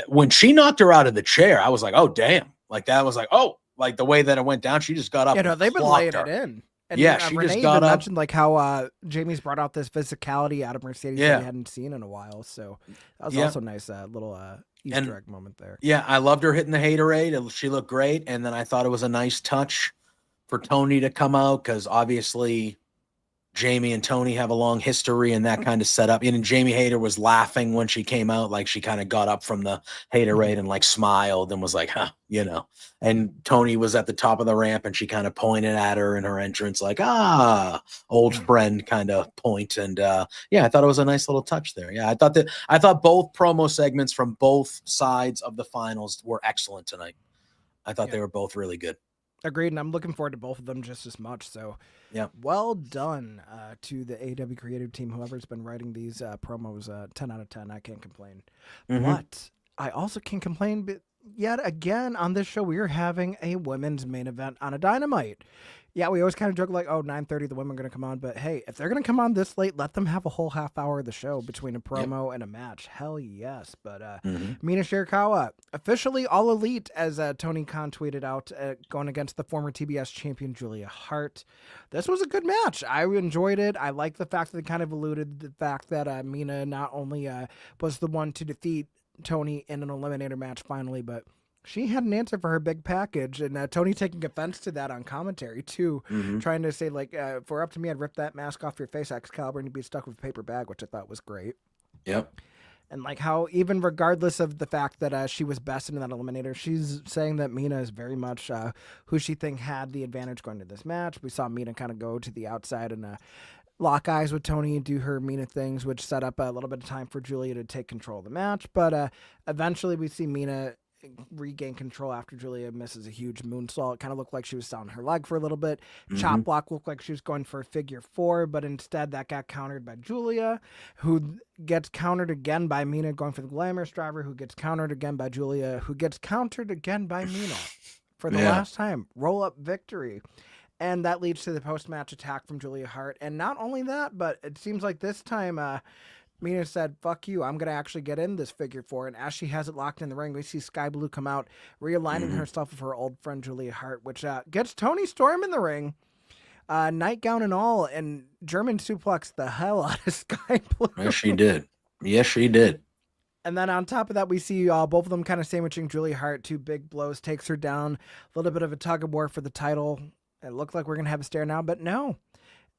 when she knocked her out of the chair, I was like, oh, damn. Like, that was like, oh, like the way that it went down, she just got up. They've been laying it in. And yeah, she Renee just got even up. mentioned like how Jamie's brought out this physicality out of Mercedes that we hadn't seen in a while. So that was also a nice little Easter egg moment there. Yeah, I loved her hitting the haterade. She looked great. And then I thought it was a nice touch for Tony to come out because obviously Jamie and Tony have a long history and that kind of setup. And Jamie Hayter was laughing when she came out, like she kind of got up from the haterade and like smiled and was like, huh, And Tony was at the top of the ramp and she kind of pointed at her in her entrance, like, old friend kind of point. And I thought it was a nice little touch there. Yeah, I thought both promo segments from both sides of the finals were excellent tonight. I thought they were both really good. Agreed, and I'm looking forward to both of them just as much. So, well done to the AEW creative team, whoever's been writing these promos. 10 out of 10. I can't complain. But I also can't complain. But yet again, on this show, we are having a women's main event on a Dynamite. Yeah, we always kind of joke like, 9:30, the women are going to come on. But hey, if they're going to come on this late, let them have a whole half hour of the show between a promo and a match. Hell yes. But Mina Shirakawa, officially all elite, as Tony Khan tweeted out, going against the former TBS champion Julia Hart. This was a good match. I enjoyed it. I like the fact that they kind of alluded to the fact that Mina not only was the one to defeat Tony in an eliminator match finally, but she had an answer for her big package, and Tony taking offense to that on commentary, too, trying to say, like, if we're up to me, I'd rip that mask off your face, Excalibur, and you'd be stuck with a paper bag, which I thought was great. Yep. And, like, how even regardless of the fact that she was best in that eliminator, she's saying that Mina is very much who she think had the advantage going to this match. We saw Mina kind of go to the outside and lock eyes with Tony and do her Mina things, which set up a little bit of time for Julia to take control of the match. But eventually we see Mina regain control after Julia misses a huge moonsault. It kind of looked like she was selling her leg for a little bit. Chop block looked like she was going for a figure 4, but instead that got countered by Julia, who gets countered again by Mina going for the glamorous driver, who gets countered again by Julia, who gets countered again by Mina for the last time. Roll up victory. And that leads to the post-match attack from Julia Hart. And not only that, but it seems like this time Mina said, fuck you, I'm going to actually get in this figure 4. And as she has it locked in the ring, we see Sky Blue come out, realigning herself with her old friend Julia Hart, which gets Toni Storm in the ring, nightgown and all, and German suplex the hell out of Sky Blue. Yes, she did. Yes, she did. And then on top of that, we see both of them kind of sandwiching Julia Hart. 2 big blows, takes her down. A little bit of a tug of war for the title. It looked like we're going to have a stare now, but no.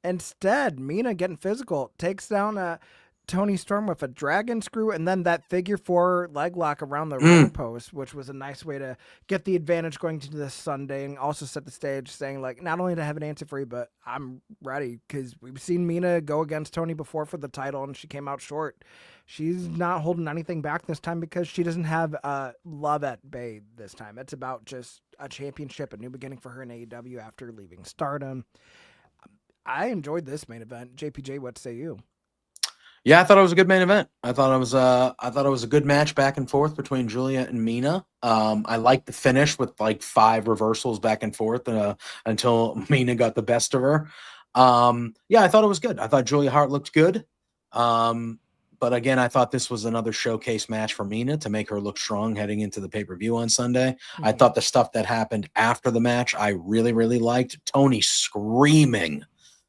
Instead, Mina getting physical, takes down Toni Storm with a dragon screw, and then that figure 4 leg lock around the ring post, which was a nice way to get the advantage going to this Sunday, and also set the stage saying, like, not only to have an answer for you, but I'm ready, because we've seen Mina go against Toni before for the title, and she came out short. She's not holding anything back this time because she doesn't have love at bay this time. It's about just a championship, a new beginning for her in AEW after leaving Stardom. I enjoyed this main event. JPJ, what say you? Yeah, I thought it was a good main event. I thought it was a good match back and forth between Julia and Mina. I liked the finish with like 5 reversals back and forth until Mina got the best of her. I thought it was good. I thought Julia Hart looked good. But again, I thought this was another showcase match for Mina to make her look strong heading into the pay-per-view on Sunday. I thought the stuff that happened after the match, I really, really liked. Toni screaming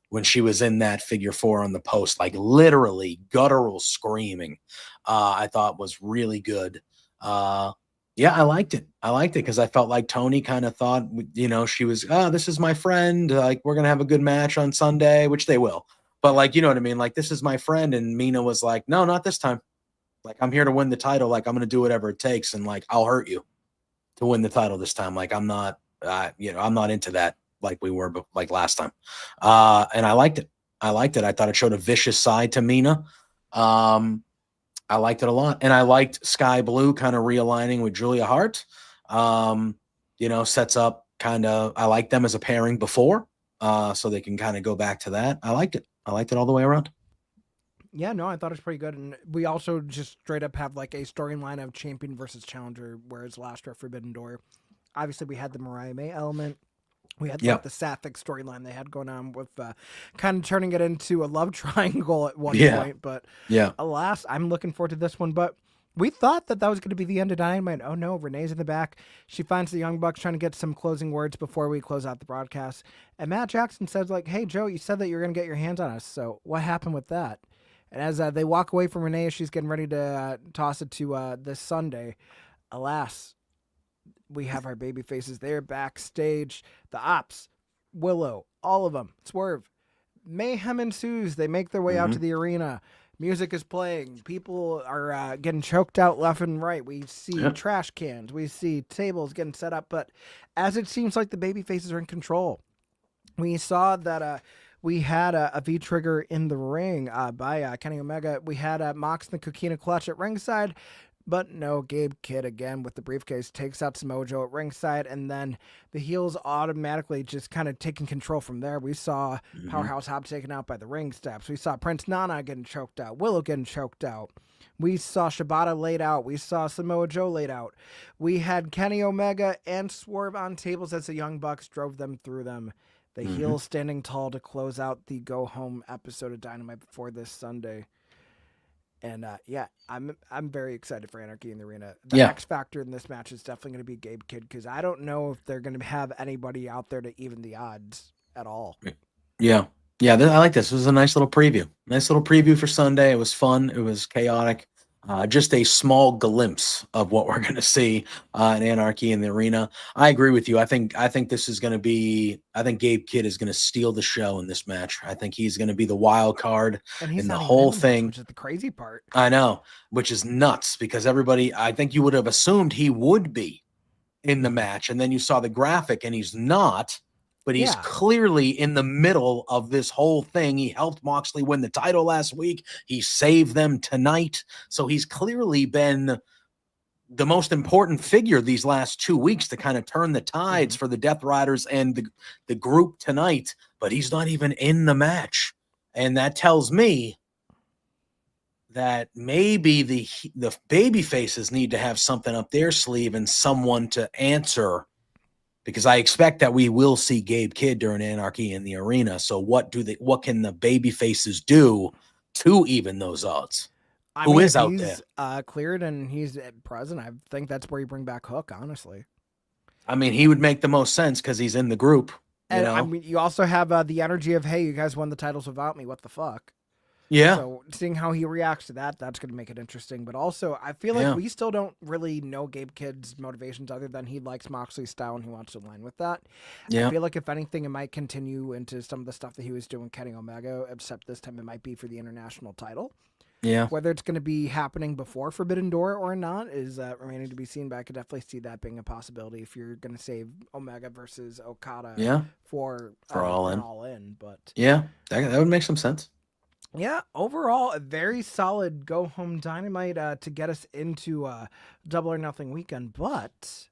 when she was in that figure 4 on the post, like literally guttural screaming, I thought was really good. I liked it. I liked it because I felt like Toni kind of thought, she was, this is my friend. Like, we're going to have a good match on Sunday, which they will. But, like, you know what I mean? Like, this is my friend. And Mina was like, no, not this time. Like, I'm here to win the title. Like, I'm going to do whatever it takes. And, like, I'll hurt you to win the title this time. Like, I'm not, I'm not into that like we were like last time. And I liked it. I thought it showed a vicious side to Mina. I liked it a lot. And I liked Sky Blue kind of realigning with Julia Hart. Sets up kind of, I like them as a pairing before. So they can kind of go back to that. I liked it all the way around. Yeah, no, I thought it was pretty good. And we also just straight up have like a storyline of champion versus challenger, whereas last year Forbidden Door, obviously we had the Mariah May element. We had Yeah. like the sapphic storyline they had going on with kind of turning it into a love triangle at one Yeah. point. But Yeah. alas, I'm looking forward to this one. But we thought that was going to be the end of Dynamite. Oh no, Renee's in the back. She finds the Young Bucks trying to get some closing words before we close out the broadcast. And Matt Jackson says like, "Hey Joe, you said that you were going to get your hands on us. So what happened with that?" And as they walk away from Renee, she's getting ready to toss it to this Sunday. Alas, we have our baby faces there backstage. The Ops, Willow, all of them. Swerve. Mayhem ensues. They make their way out to the arena. Music is playing. People are getting choked out left and right. We see trash cans. We see tables getting set up. But as it seems like the baby faces are in control, we saw that we had a V-trigger in the ring by Kenny Omega. We had Mox and the Coquina Clutch at ringside. But no, Gabe Kidd again with the briefcase takes out Samojo at ringside, and then the heels automatically just kind of taking control from there. We saw Powerhouse Hobbs taken out by the ring steps. We saw Prince Nana getting choked out, Willow getting choked out. We saw Shibata laid out. We saw Samoa Joe laid out. We had Kenny Omega and Swerve on tables as the Young Bucks drove them through them. The heels standing tall to close out the go home episode of Dynamite before this Sunday. And yeah, I'm very excited for Anarchy in the Arena. The X factor in this match is definitely going to be Gabe Kidd, because I don't know if they're going to have anybody out there to even the odds at all. Yeah. I like this. This was a nice little preview. Nice little preview for Sunday. It was fun. It was chaotic. Just a small glimpse of what we're going to see in Anarchy in the Arena. I agree with you. I think this is going to be. I think Gabe Kidd is going to steal the show in this match. I think he's going to be the wild card in the whole thing, which is the crazy part. I know, which is nuts, because everybody. I think you would have assumed he would be in the match, and then you saw the graphic, and he's not. But he's clearly in the middle of this whole thing. He helped Moxley win the title last week. He saved them tonight. So he's clearly been the most important figure these last 2 weeks to kind of turn the tides for the Death Riders and the group tonight. But he's not even in the match. And that tells me that maybe the baby faces need to have something up their sleeve and someone to answer, because I expect that we will see Gabe Kidd during Anarchy in the Arena. So what can the baby faces do to even those odds? Who is out there? He's cleared and he's present. I think that's where you bring back Hook, honestly. I mean, he would make the most sense because he's in the group. And I mean, you also have the energy of, hey, you guys won the titles without me. What the fuck? Yeah. So seeing how he reacts to that, that's going to make it interesting. But also, I feel like we still don't really know Gabe Kidd's motivations other than he likes Moxley's style and he wants to align with that. Yeah. I feel like if anything, it might continue into some of the stuff that he was doing Kenny Omega, except this time it might be for the international title. Yeah. Whether it's going to be happening before Forbidden Door or not is remaining to be seen, but I could definitely see that being a possibility if you're going to save Omega versus Okada for All In. But yeah, that would make some sense. Yeah, overall, a very solid go-home Dynamite to get us into Double or Nothing weekend, but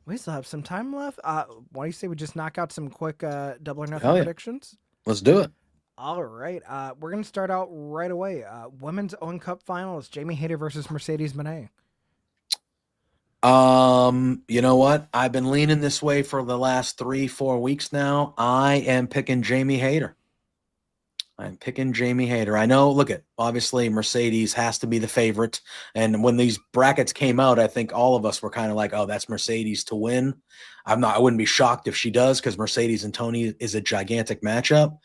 we still have some time left. Why do you say we just knock out some quick Double or Nothing predictions? Let's do it. All right, we're going to start out right away. Women's Owen Cup Finals, Jamie Hayter versus Mercedes Moné. You know what? I've been leaning this way for the last 3-4 weeks now. I am picking Jamie Hayter. I'm picking Jamie Hayter. I know, obviously Mercedes has to be the favorite. And when these brackets came out, I think all of us were kind of like, oh, that's Mercedes to win. I wouldn't be shocked if she does, because Mercedes and Tony is a gigantic matchup.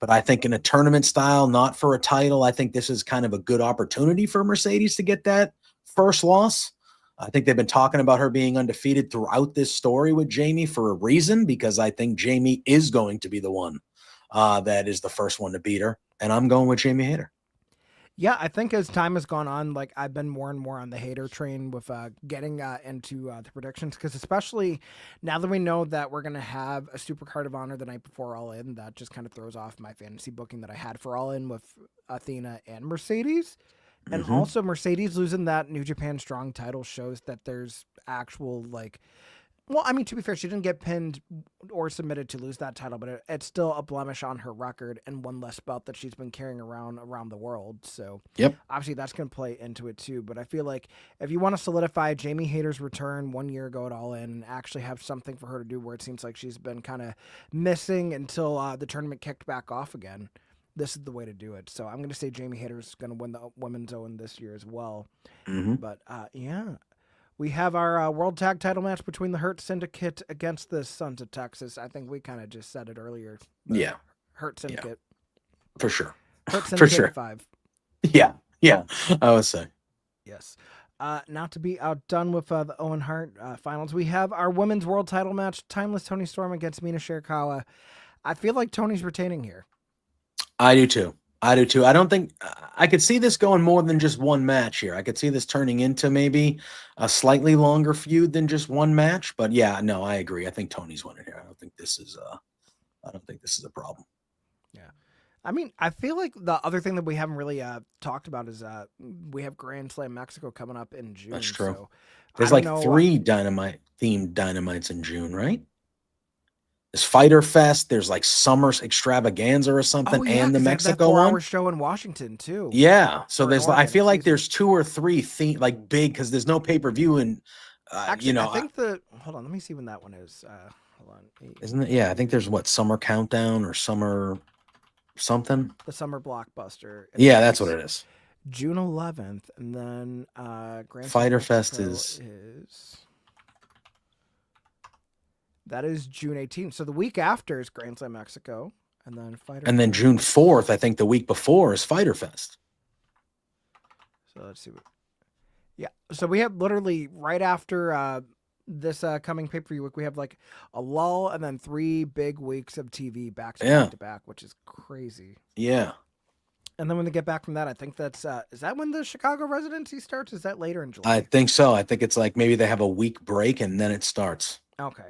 But I think in a tournament style, not for a title, I think this is kind of a good opportunity for Mercedes to get that first loss. I think they've been talking about her being undefeated throughout this story with Jamie for a reason, because I think Jamie is going to be the one that is the first one to beat her, and I'm going with Jamie Hayter. Yeah, I think as time has gone on, I've been more and more on the Hayter train with getting into the predictions, because especially now that we know that we're going to have a Super Card of Honor the night before All In, that just kind of throws off my fantasy booking that I had for All In with Athena and Mercedes. And also Mercedes losing that New Japan Strong title shows that there's actual Well, I mean, to be fair, she didn't get pinned or submitted to lose that title, but it's still a blemish on her record and one less belt that she's been carrying around the world. So, Yep. obviously, that's going to play into it too. But I feel like if you want to solidify Jamie Hayter's return 1 year ago at All In and actually have something for her to do where it seems like she's been kind of missing until the tournament kicked back off again, this is the way to do it. So, I'm going to say Jamie Hayter's going to win the Women's Owen this year as well. Mm-hmm. But, yeah. We have our World Tag Title match between the Hurt Syndicate against the Sons of Texas. I think we kind of just said it earlier. Yeah. Hurt Syndicate. Yeah. For sure. Hurt Syndicate For sure. 5. Yeah. Yeah. I would say. Yes. Not to be outdone with the Owen Hart finals, we have our Women's World Title match, Timeless Toni Storm against Mina Shirakawa. I feel like Tony's retaining here. I do too. I don't think I could see this going more than just one match here. I could see this turning into maybe a slightly longer feud than just one match. But yeah, no, I agree. I think Tony's winning here. I don't think this is a problem. Yeah. I mean, I feel like the other thing that we haven't really talked about is we have Grand Slam Mexico coming up in June. That's true. So there's like 3 Dynamite themed Dynamites in June, right? There's Fighter Fest. There's like Summer Extravaganza or something, and the Mexico one. 4-hour show in Washington too. Yeah, so there's I feel like there's 2 or 3 like big because there's no pay-per-view and actually, I think hold on, let me see when that one is. Hold on, isn't it? Yeah, I think there's Summer Countdown or Summer something. The Summer Blockbuster. Yeah, that's what it is. June 11th, and then Grand Fighter Fest is. That is June 18th. So the week after is Grand Slam Mexico, and then then June 4th, I think the week before is Fighter Fest. So let's see. Yeah. So we have literally right after this coming pay-per-view week, we have like a lull and then 3 big weeks of TV back to back, which is crazy. Yeah. And then when they get back from that, I think that's is that when the Chicago residency starts? Is that later in July? I think so. I think it's like maybe they have a week break and then it starts. Okay.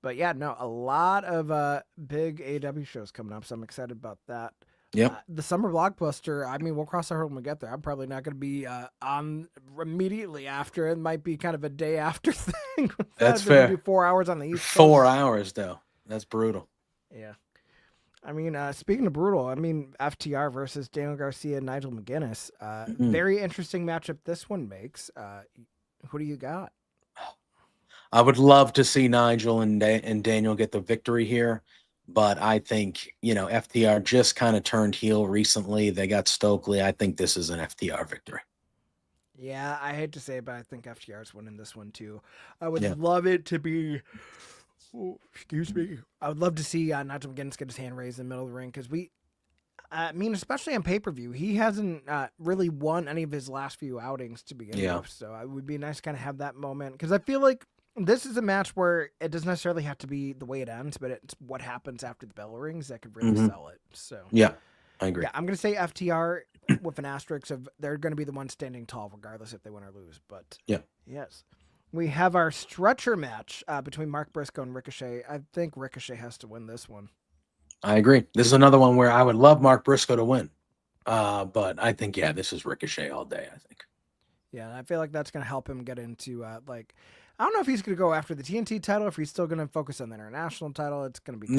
But yeah, no, a lot of big AEW shows coming up, so I'm excited about that. Yep. The Summer Blockbuster, I mean, we'll cross the hurdle when we get there. I'm probably not going to be on immediately after. It might be kind of a day after thing. That's fair. Be 4 hours on the East Coast. 4 hours, though. That's brutal. Yeah. I mean, speaking of brutal, I mean, FTR versus Daniel Garcia and Nigel McGuinness. Very interesting matchup this one makes. Who do you got? I would love to see Nigel and Daniel get the victory here, but I think, FTR just kind of turned heel recently. They got Stokely. I think this is an FTR victory. Yeah, I hate to say it, but I think FTR's winning this one too. I would love it to be... Oh, excuse me. I would love to see Nigel McGuinness get his hand raised in the middle of the ring because especially on pay-per-view, he hasn't really won any of his last few outings to begin with. So it would be nice to kind of have that moment because I feel like this is a match where it doesn't necessarily have to be the way it ends, but it's what happens after the bell rings that could really sell it. So yeah, I agree. Yeah, I'm going to say FTR with an asterisk of they're going to be the ones standing tall regardless if they win or lose. But yes. We have our stretcher match between Mark Briscoe and Ricochet. I think Ricochet has to win this one. I agree. This is another one where I would love Mark Briscoe to win. But I think, this is Ricochet all day, I think. Yeah, I feel like that's going to help him get into, I don't know if he's going to go after the TNT title, if he's still going to focus on the international title. It's going to be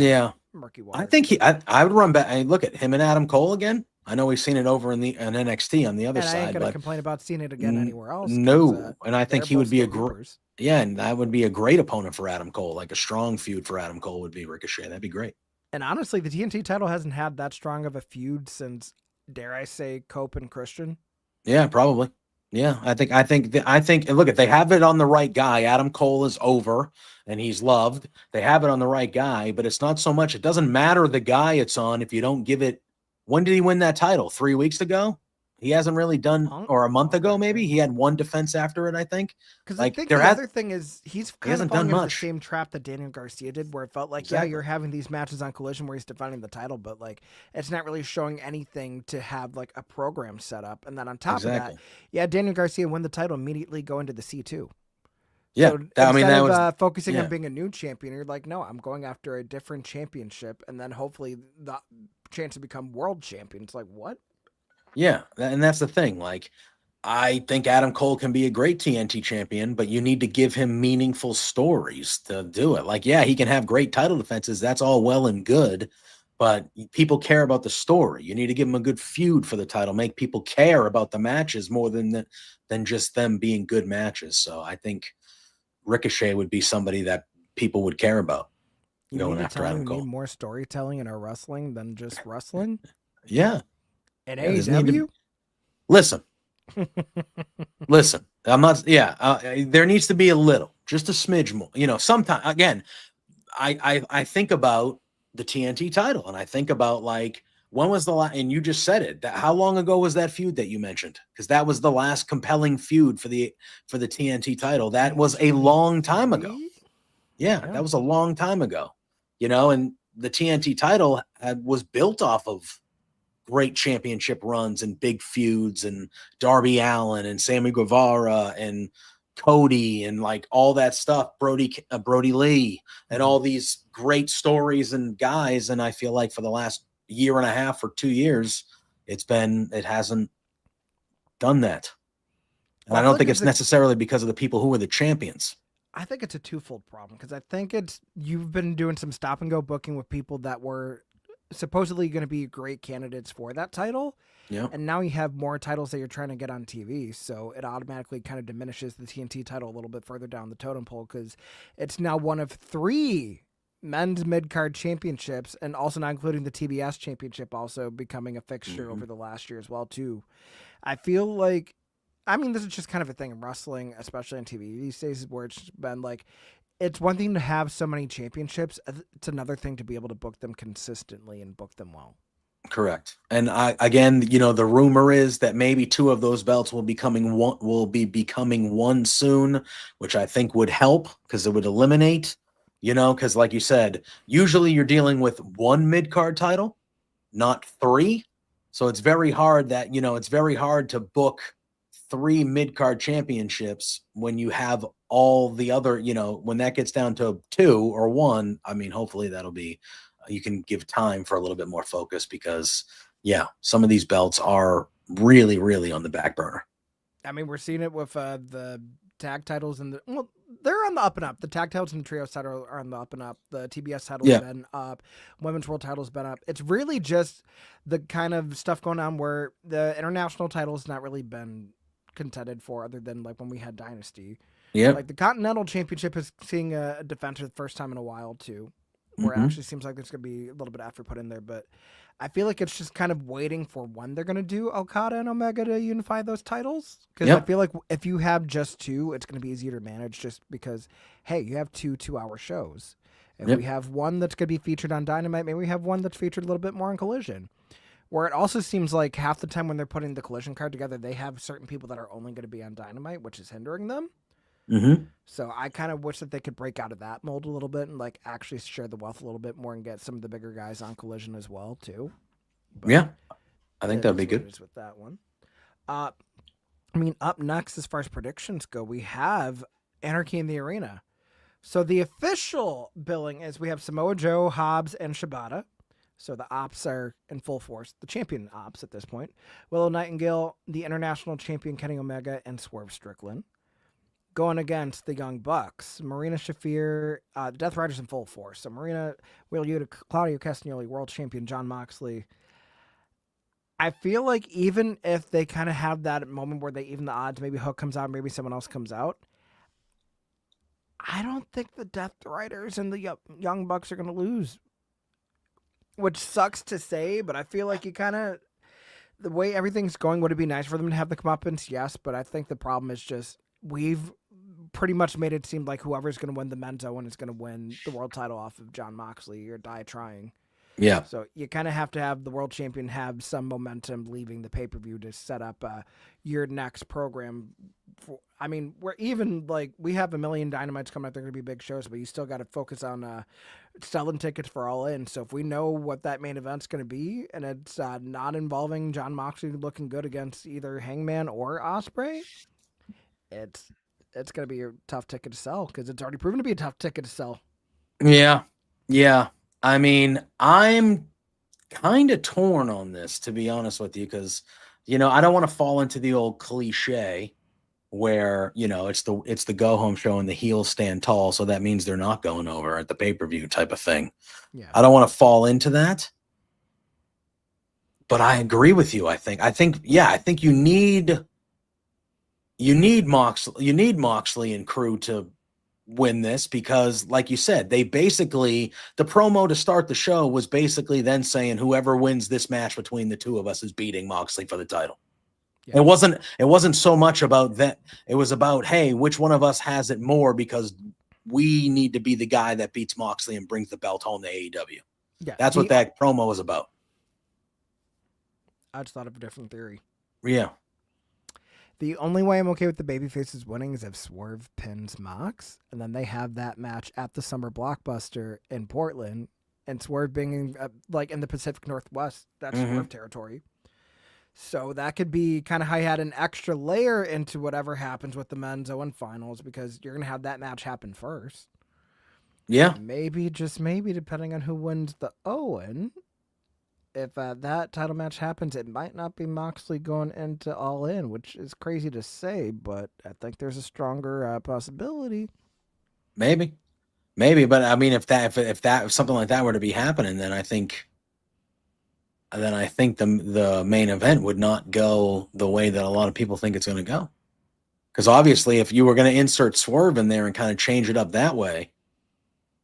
murky water. I think I would run back. I look at him and Adam Cole again. I know we've seen it over in NXT on the other side. I ain't going to complain about seeing it again anywhere else. No, and I think he would be and that would be a great opponent for Adam Cole. Like a strong feud for Adam Cole would be Ricochet. That'd be great. And honestly, the TNT title hasn't had that strong of a feud since, dare I say, Cope and Christian. Yeah, probably. Yeah, I think. Look, if they have it on the right guy, Adam Cole is over and he's loved. They have it on the right guy, but it's not so much. It doesn't matter the guy it's on if you don't give it. When did he win that title? 3 weeks ago? He hasn't really done, or a month ago maybe. He had one defense after it, I think. Because I think the other thing is he's kind of falling into the same trap that Daniel Garcia did, where it felt like, you're having these matches on Collision where he's defending the title, but it's not really showing anything to have a program set up. And then on top of that, Daniel Garcia win the title, immediately go into the C2. Yeah, so instead of focusing on being a new champion, you're like, no, I'm going after a different championship, and then hopefully the chance to become world champion. It's like, what? Yeah, and that's the thing. I think Adam Cole can be a great TNT champion, but you need to give him meaningful stories to do it. Like, yeah, he can have great title defenses. That's all well and good, but people care about the story. You need to give him a good feud for the title, make people care about the matches more than just them being good matches. So I think Ricochet would be somebody that people would care about going after Adam Cole. We need more storytelling in our wrestling than just wrestling. Yeah. At Yeah, AEW? Listen. Listen, I'm not. Yeah, there needs to be a little, just a smidge more. You know, sometimes again, I think about the TNT title, and I think about like when was the last? And you just said it. How long ago was that feud that you mentioned? Because that was the last compelling feud for the TNT title. That was a long time ago. Yeah, that was a long time ago. You know, and the TNT title was built off of great championship runs and big feuds and Darby Allin and Sammy Guevara and Cody and like all that stuff, Brody Lee and all these great stories and guys. And I feel like for the last year and a half or 2 years, it hasn't done that. And I don't think it's necessarily because of the people who are the champions. I think it's a twofold problem because I think you've been doing some stop and go booking with people that were supposedly going to be great candidates for that title. Yeah. And now you have more titles that you're trying to get on TV. So it automatically kind of diminishes the TNT title a little bit further down the totem pole because it's now one of 3 men's mid-card championships, and also not including the TBS championship also becoming a fixture over the last year as well too. I feel like, I mean, this is just kind of a thing in wrestling, especially on TV these days, where it's been like, it's one thing to have so many championships. It's another thing to be able to book them consistently and book them well. Correct. And again, you know, the rumor is that maybe 2 of those belts will be becoming one soon, which I think would help because it would eliminate, you know, because like you said, usually you're dealing with 1 mid-card title, not 3. So it's very hard to book 3 mid-card championships when you have all the other, you know, when that gets down to 2 or 1, I mean, hopefully you can give time for a little bit more focus because, yeah, some of these belts are really, really on the back burner. I mean, we're seeing it with the tag titles they're on the up and up. The tag titles and the trios title are on the up and up. The TBS title's been up. Women's World title's been up. It's really just the kind of stuff going on where the international title's not really been contended for other than like when we had Dynasty. Yeah. Like the Continental Championship is seeing a defense for the first time in a while too, where it actually seems like there's going to be a little bit of effort put in there. But I feel like it's just kind of waiting for when they're going to do Okada and Omega to unify those titles. Because I feel like if you have just 2, it's going to be easier to manage just because, hey, you have 2 2-hour shows. If we have one that's going to be featured on Dynamite, maybe we have one that's featured a little bit more on Collision. Where it also seems like half the time when they're putting the Collision card together, they have certain people that are only going to be on Dynamite, which is hindering them. So I kind of wish that they could break out of that mold a little bit and like actually share the wealth a little bit more and get some of the bigger guys on Collision as well too. But yeah, I think that'd be good with that one. I mean, up next as far as predictions go, we have Anarchy in the Arena. So the official billing is we have Samoa Joe, Hobbs, and Shibata. So the ops are in full force, the champion ops at this point. Willow Nightingale, the international champion Kenny Omega, and Swerve Strickland. Going against the Young Bucks, Marina Shafir, the Death Riders in full force. So Marina, Wheeler Yuta, Claudio Castagnoli, world champion Jon Moxley. I feel like even if they kind of have that moment where they even the odds, maybe Hook comes out, maybe someone else comes out, I don't think the Death Riders and the Young Bucks are going to lose. Which sucks to say, but I feel like the way everything's going, would it be nice for them to have the comeuppance? Yes, but I think the problem is just we've pretty much made it seem like whoever's going to win the men's Owen is going to win the world title off of Jon Moxley or die trying. Yeah. So you kind of have to have the world champion have some momentum leaving the pay-per-view to set up your next program. I mean, we're even like we have 1 million Dynamites coming up. They're going to be big shows, but you still got to focus on selling tickets for All In. So if we know what that main event's going to be, and it's not involving Jon Moxley looking good against either Hangman or Ospreay, it's going to be a tough ticket to sell because it's already proven to be a tough ticket to sell. Yeah. I mean, I'm kind of torn on this, to be honest with you, because I don't want to fall into the old cliche where, it's the go home show and the heels stand tall. So that means they're not going over at the pay-per-view type of thing. Yeah. I don't want to fall into that. But I agree with you. I think you need Moxley and crew to win this because, like you said, the promo to start the show was basically then saying whoever wins this match between the two of us is beating Moxley for the title. Yeah. It wasn't so much about that. It was about, hey, which one of us has it more because we need to be the guy that beats Moxley and brings the belt home to AEW. Yeah, that's what that promo was about. I just thought of a different theory. Yeah. The only way I'm okay with the babyfaces winning is if Swerve pins Mox, and then they have that match at the Summer Blockbuster in Portland, and Swerve being in the Pacific Northwest, that's Swerve territory. So that could be kind of how you had an extra layer into whatever happens with the men's Owen finals because you're going to have that match happen first. Yeah. Maybe, just maybe, depending on who wins the Owen, if that title match happens, it might not be Moxley going into All In, which is crazy to say, but I think there's a stronger possibility. Maybe, but I mean, if something like that were to be happening, then I think the main event would not go the way that a lot of people think it's going to go. Because obviously, if you were going to insert Swerve in there and kind of change it up that way,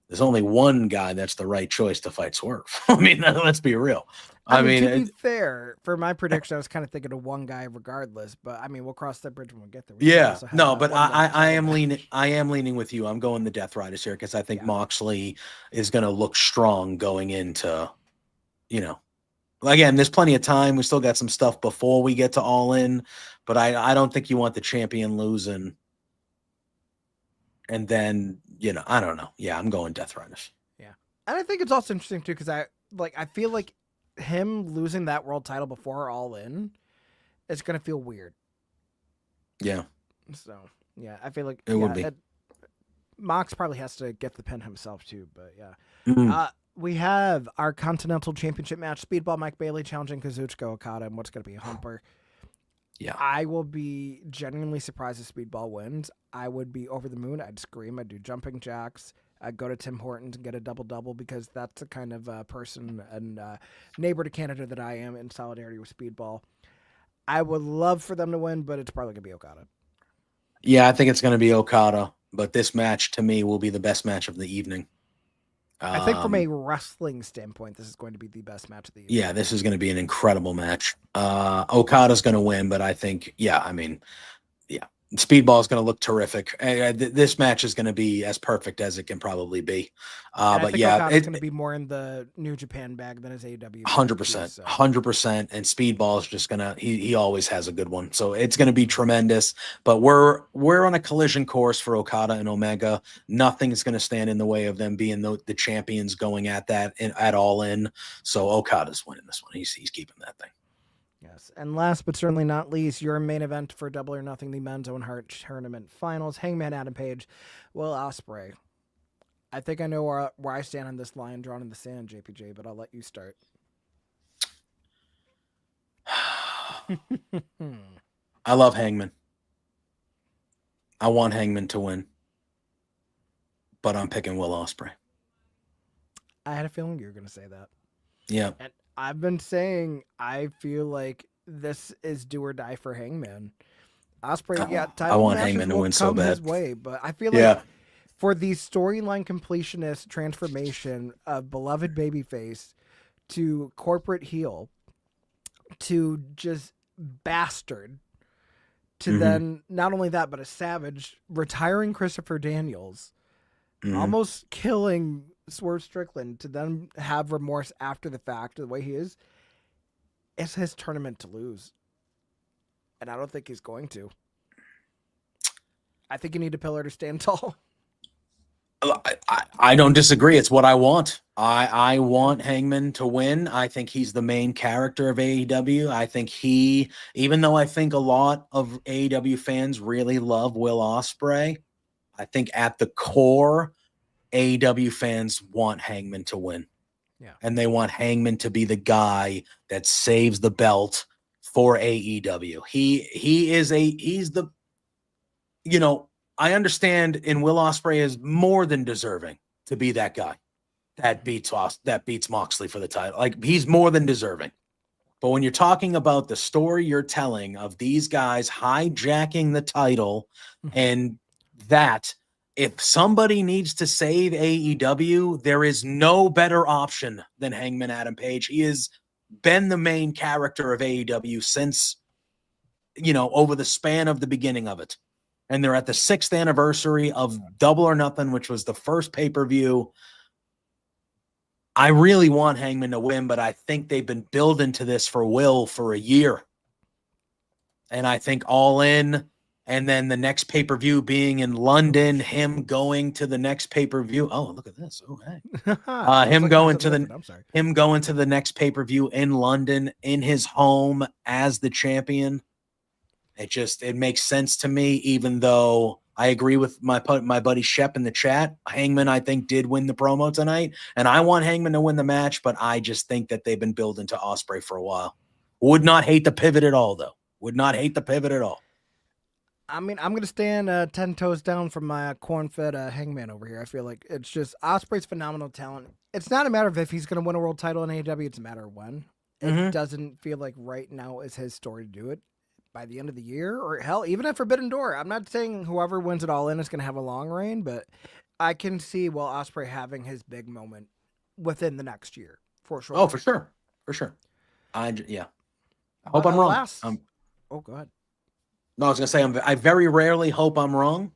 there's only one guy that's the right choice to fight Swerve. I mean, let's be real. I mean, to be fair, for my prediction, I was kind of thinking of one guy regardless. But I mean, we'll cross that bridge when we get there. But I am leaning with you. I'm going the Death Riders here because I think Moxley is going to look strong going into, again, there's plenty of time. We still got some stuff before we get to All In, but I don't think you want the champion losing. And then, I don't know. Yeah, I'm going Death Riders. Yeah. And I think it's also interesting too, because I feel like him losing that world title before All In is going to feel weird. Yeah. So, yeah, I feel like it would be. Mox probably has to get the pin himself too, but yeah. We have our Continental Championship match, Speedball Mike Bailey challenging Kazuchika Okada, and what's going to be a humper. Yeah. I will be genuinely surprised if Speedball wins. I would be over the moon. I'd scream. I'd do jumping jacks. I'd go to Tim Hortons and get a double-double because that's the kind of person and neighbor to Canada that I am in solidarity with Speedball. I would love for them to win, but it's probably going to be Okada. Yeah, I think it's going to be Okada, but this match to me will be the best match of the evening. I think from a wrestling standpoint, this is going to be the best match of the evening. Yeah, this is going to be an incredible match. Okada's going to win, but I think, Speedball is going to look terrific. This match is going to be as perfect as it can probably be. But yeah, it's going to be more in the New Japan bag than his AEW. 100%, 100%. And Speedball is just going to, he always has a good one. So it's going to be tremendous, but we're on a collision course for Okada and Omega. Nothing's going to stand in the way of them being the champions going at that at All In. So Okada's winning this one. He's keeping that thing. Yes, and last but certainly not least, your main event for Double or Nothing, the Men's Owen Hart Tournament Finals, Hangman Adam Page, Will Ospreay. I think I know where I stand on this line drawn in the sand, JPJ, but I'll let you start. I love Hangman. I want Hangman to win, but I'm picking Will Ospreay. I had a feeling you were going to say that. Yeah. And I've been saying I feel like this is do or die for Hangman. Ospreay, I want Hangman to win so bad. His way, but I feel like for the storyline completionist transformation of beloved babyface to corporate heel to just bastard to then not only that but a savage, retiring Christopher Daniels, almost killing Swerve Strickland, to then have remorse after the fact the way he is, it's his tournament to lose. And I don't think he's going to. I think you need a pillar to stand tall. I don't disagree. It's what I want. I want Hangman to win. I think he's the main character of AEW. I think even though I think a lot of AEW fans really love Will Ospreay, I think at the core, AEW fans want Hangman to win. Yeah. And they want Hangman to be the guy that saves the belt for AEW. He's the, I understand, and Will Ospreay is more than deserving to be that guy that beats Moxley for the title. Like, he's more than deserving. But when you're talking about the story you're telling of these guys hijacking the title, and that if somebody needs to save AEW, there is no better option than Hangman Adam Page. He has been the main character of AEW since, over the span of the beginning of it. And they're at the 6th anniversary of Double or Nothing, which was the first pay-per-view. I really want Hangman to win, but I think they've been building to this for Will for a year. And I think All In, and then the next pay-per-view being in London, him going to the next pay-per-view. Oh, look at this. Oh, hey. Him going to the next pay-per-view in London in his home as the champion. It makes sense to me, even though I agree with my buddy Shep in the chat. Hangman, I think, did win the promo tonight, and I want Hangman to win the match, but I just think that they've been building to Ospreay for a while. Would not hate the pivot at all, though. Would not hate the pivot at all. I mean, I'm going to stand 10 toes down from my corn-fed Hangman over here. I feel like it's just Ospreay's phenomenal talent. It's not a matter of if he's going to win a world title in AEW. It's a matter of when. It doesn't feel like right now is his story to do it. By the end of the year, or hell, even at Forbidden Door. I'm not saying whoever wins it all in is going to have a long reign, but I can see Will Ospreay having his big moment within the next year, for sure. Oh, for sure. For sure. I hope I'm wrong. Go ahead. No, I was going to say, I very rarely hope I'm wrong,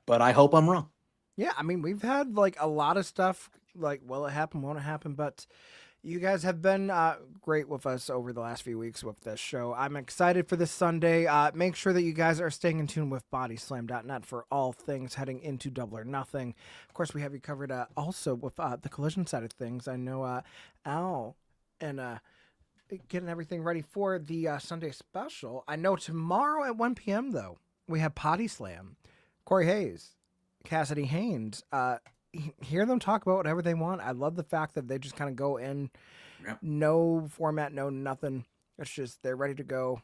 but I hope I'm wrong. Yeah, I mean, we've had like a lot of stuff like, will it happen, won't it happen, but you guys have been great with us over the last few weeks with this show. I'm excited for this Sunday. Make sure that you guys are staying in tune with bodyslam.net for all things heading into Double or Nothing. Of course, we have you covered also with the Collision side of things. I know Al and getting everything ready for the Sunday special. I know tomorrow at 1 p.m., though, we have Potty Slam. Corey Hayes, Cassidy Haynes, hear them talk about whatever they want. I love the fact that they just kind of go in, no format, no nothing. It's just they're ready to go.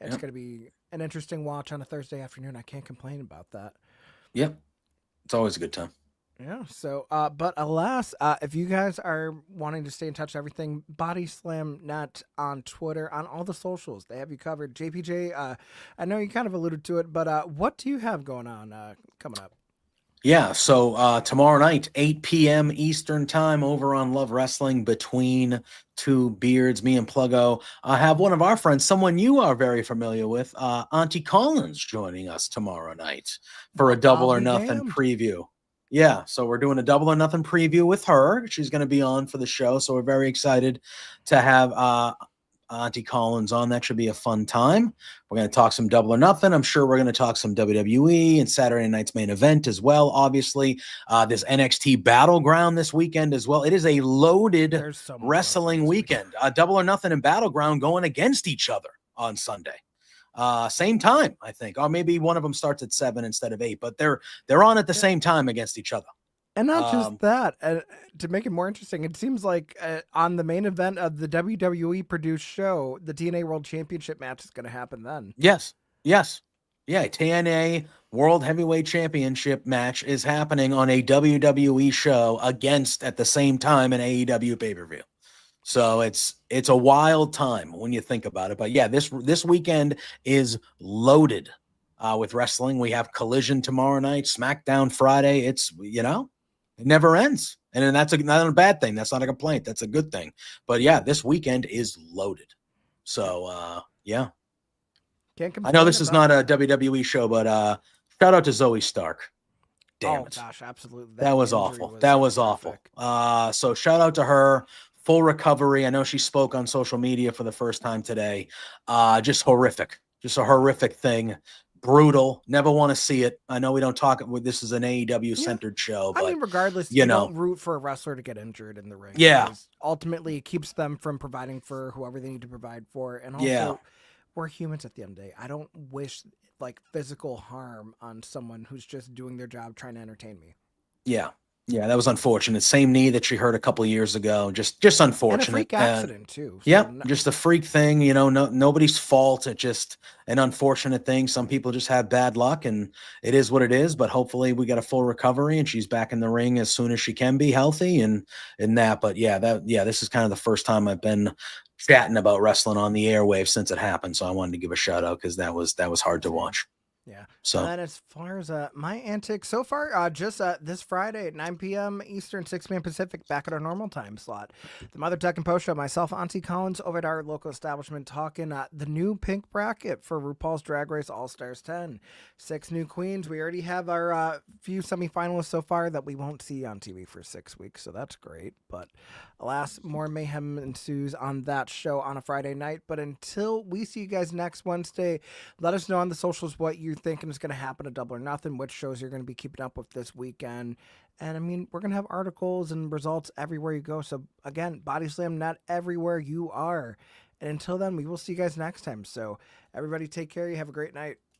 It's going to be an interesting watch on a Thursday afternoon. I can't complain about that. Yep. It's always a good time. Yeah. So, but alas, if you guys are wanting to stay in touch with everything, Body Slam Net on Twitter, on all the socials, they have you covered. JPJ, I know you kind of alluded to it, but what do you have going on coming up? Yeah, so tomorrow night, 8 p.m. Eastern time over on Love Wrestling Between Two Beards, me and Pluggo have one of our friends, someone you are very familiar with, Auntie Collins, joining us tomorrow night for a Double or Nothing preview. Yeah, so we're doing a Double or Nothing preview with her. She's going to be on for the show, so we're very excited to have Auntie Collins on. That should be a fun time. We're going to talk some Double or Nothing. I'm sure we're going to talk some WWE and Saturday night's main event as well. Obviously, this NXT Battleground this weekend as well. It is a loaded wrestling weekend. Double or Nothing and Battleground going against each other on Sunday. Same time, I think, or maybe one of them starts at 7 instead of 8, but they're on at the same time against each other. And not just that, to make it more interesting, it seems like on the main event of the WWE produced show, the TNA World Championship match is going to happen then. Yes. Yeah, TNA World Heavyweight Championship match is happening on a WWE show at the same time an AEW pay-per-view. So it's a wild time when you think about it. But yeah, this weekend is loaded with wrestling. We have Collision tomorrow night, SmackDown Friday. It's, it never ends. And then that's not a bad thing. That's not a complaint. That's a good thing. But yeah, this weekend is loaded. So yeah. Can't complain. I know this is not a WWE show, but shout out to Zoe Stark. Damn it. Gosh, absolutely. That was awful. That was awful. So shout out to her. Full recovery. I know she spoke on social media for the first time today. Just horrific. Just a horrific thing. Brutal. Never want to see it. I know we don't talk. This is an AEW centered show, but regardless, you don't root for a wrestler to get injured in the ring. Yeah. Ultimately, it keeps them from providing for whoever they need to provide for. And also, we're humans at the end of the day. I don't wish like physical harm on someone who's just doing their job trying to entertain me. Yeah. Yeah, that was unfortunate. Same knee that she hurt a couple years ago. Just And a unfortunate. freak accident too. So Yep, just a freak thing. Nobody's fault. It's just an unfortunate thing. Some people just have bad luck, and it is what it is. But hopefully, we get a full recovery, and she's back in the ring as soon as she can be healthy, and that. But this is kind of the first time I've been chatting about wrestling on the airwaves since it happened. So I wanted to give a shout out because that was hard to watch. Yeah. So And then as far as my antics so far, just this Friday at 9 p.m. Eastern, 6 p.m. Pacific, back at our normal time slot. The Mother Tech and Post Show, myself, Auntie Collins, over at our local establishment, talking the new pink bracket for RuPaul's Drag Race All Stars 10. 6 new queens. We already have our few semifinalists so far that we won't see on TV for 6 weeks, so that's great. But alas, more mayhem ensues on that show on a Friday night. But until we see you guys next Wednesday, let us know on the socials what you're thinking is going to happen at Double or Nothing, which shows you're going to be keeping up with this weekend. And I mean, we're going to have articles and results everywhere you go. So again, Body Slam, not everywhere you are. And until then, we will see you guys next time. So everybody take care. You have a great night.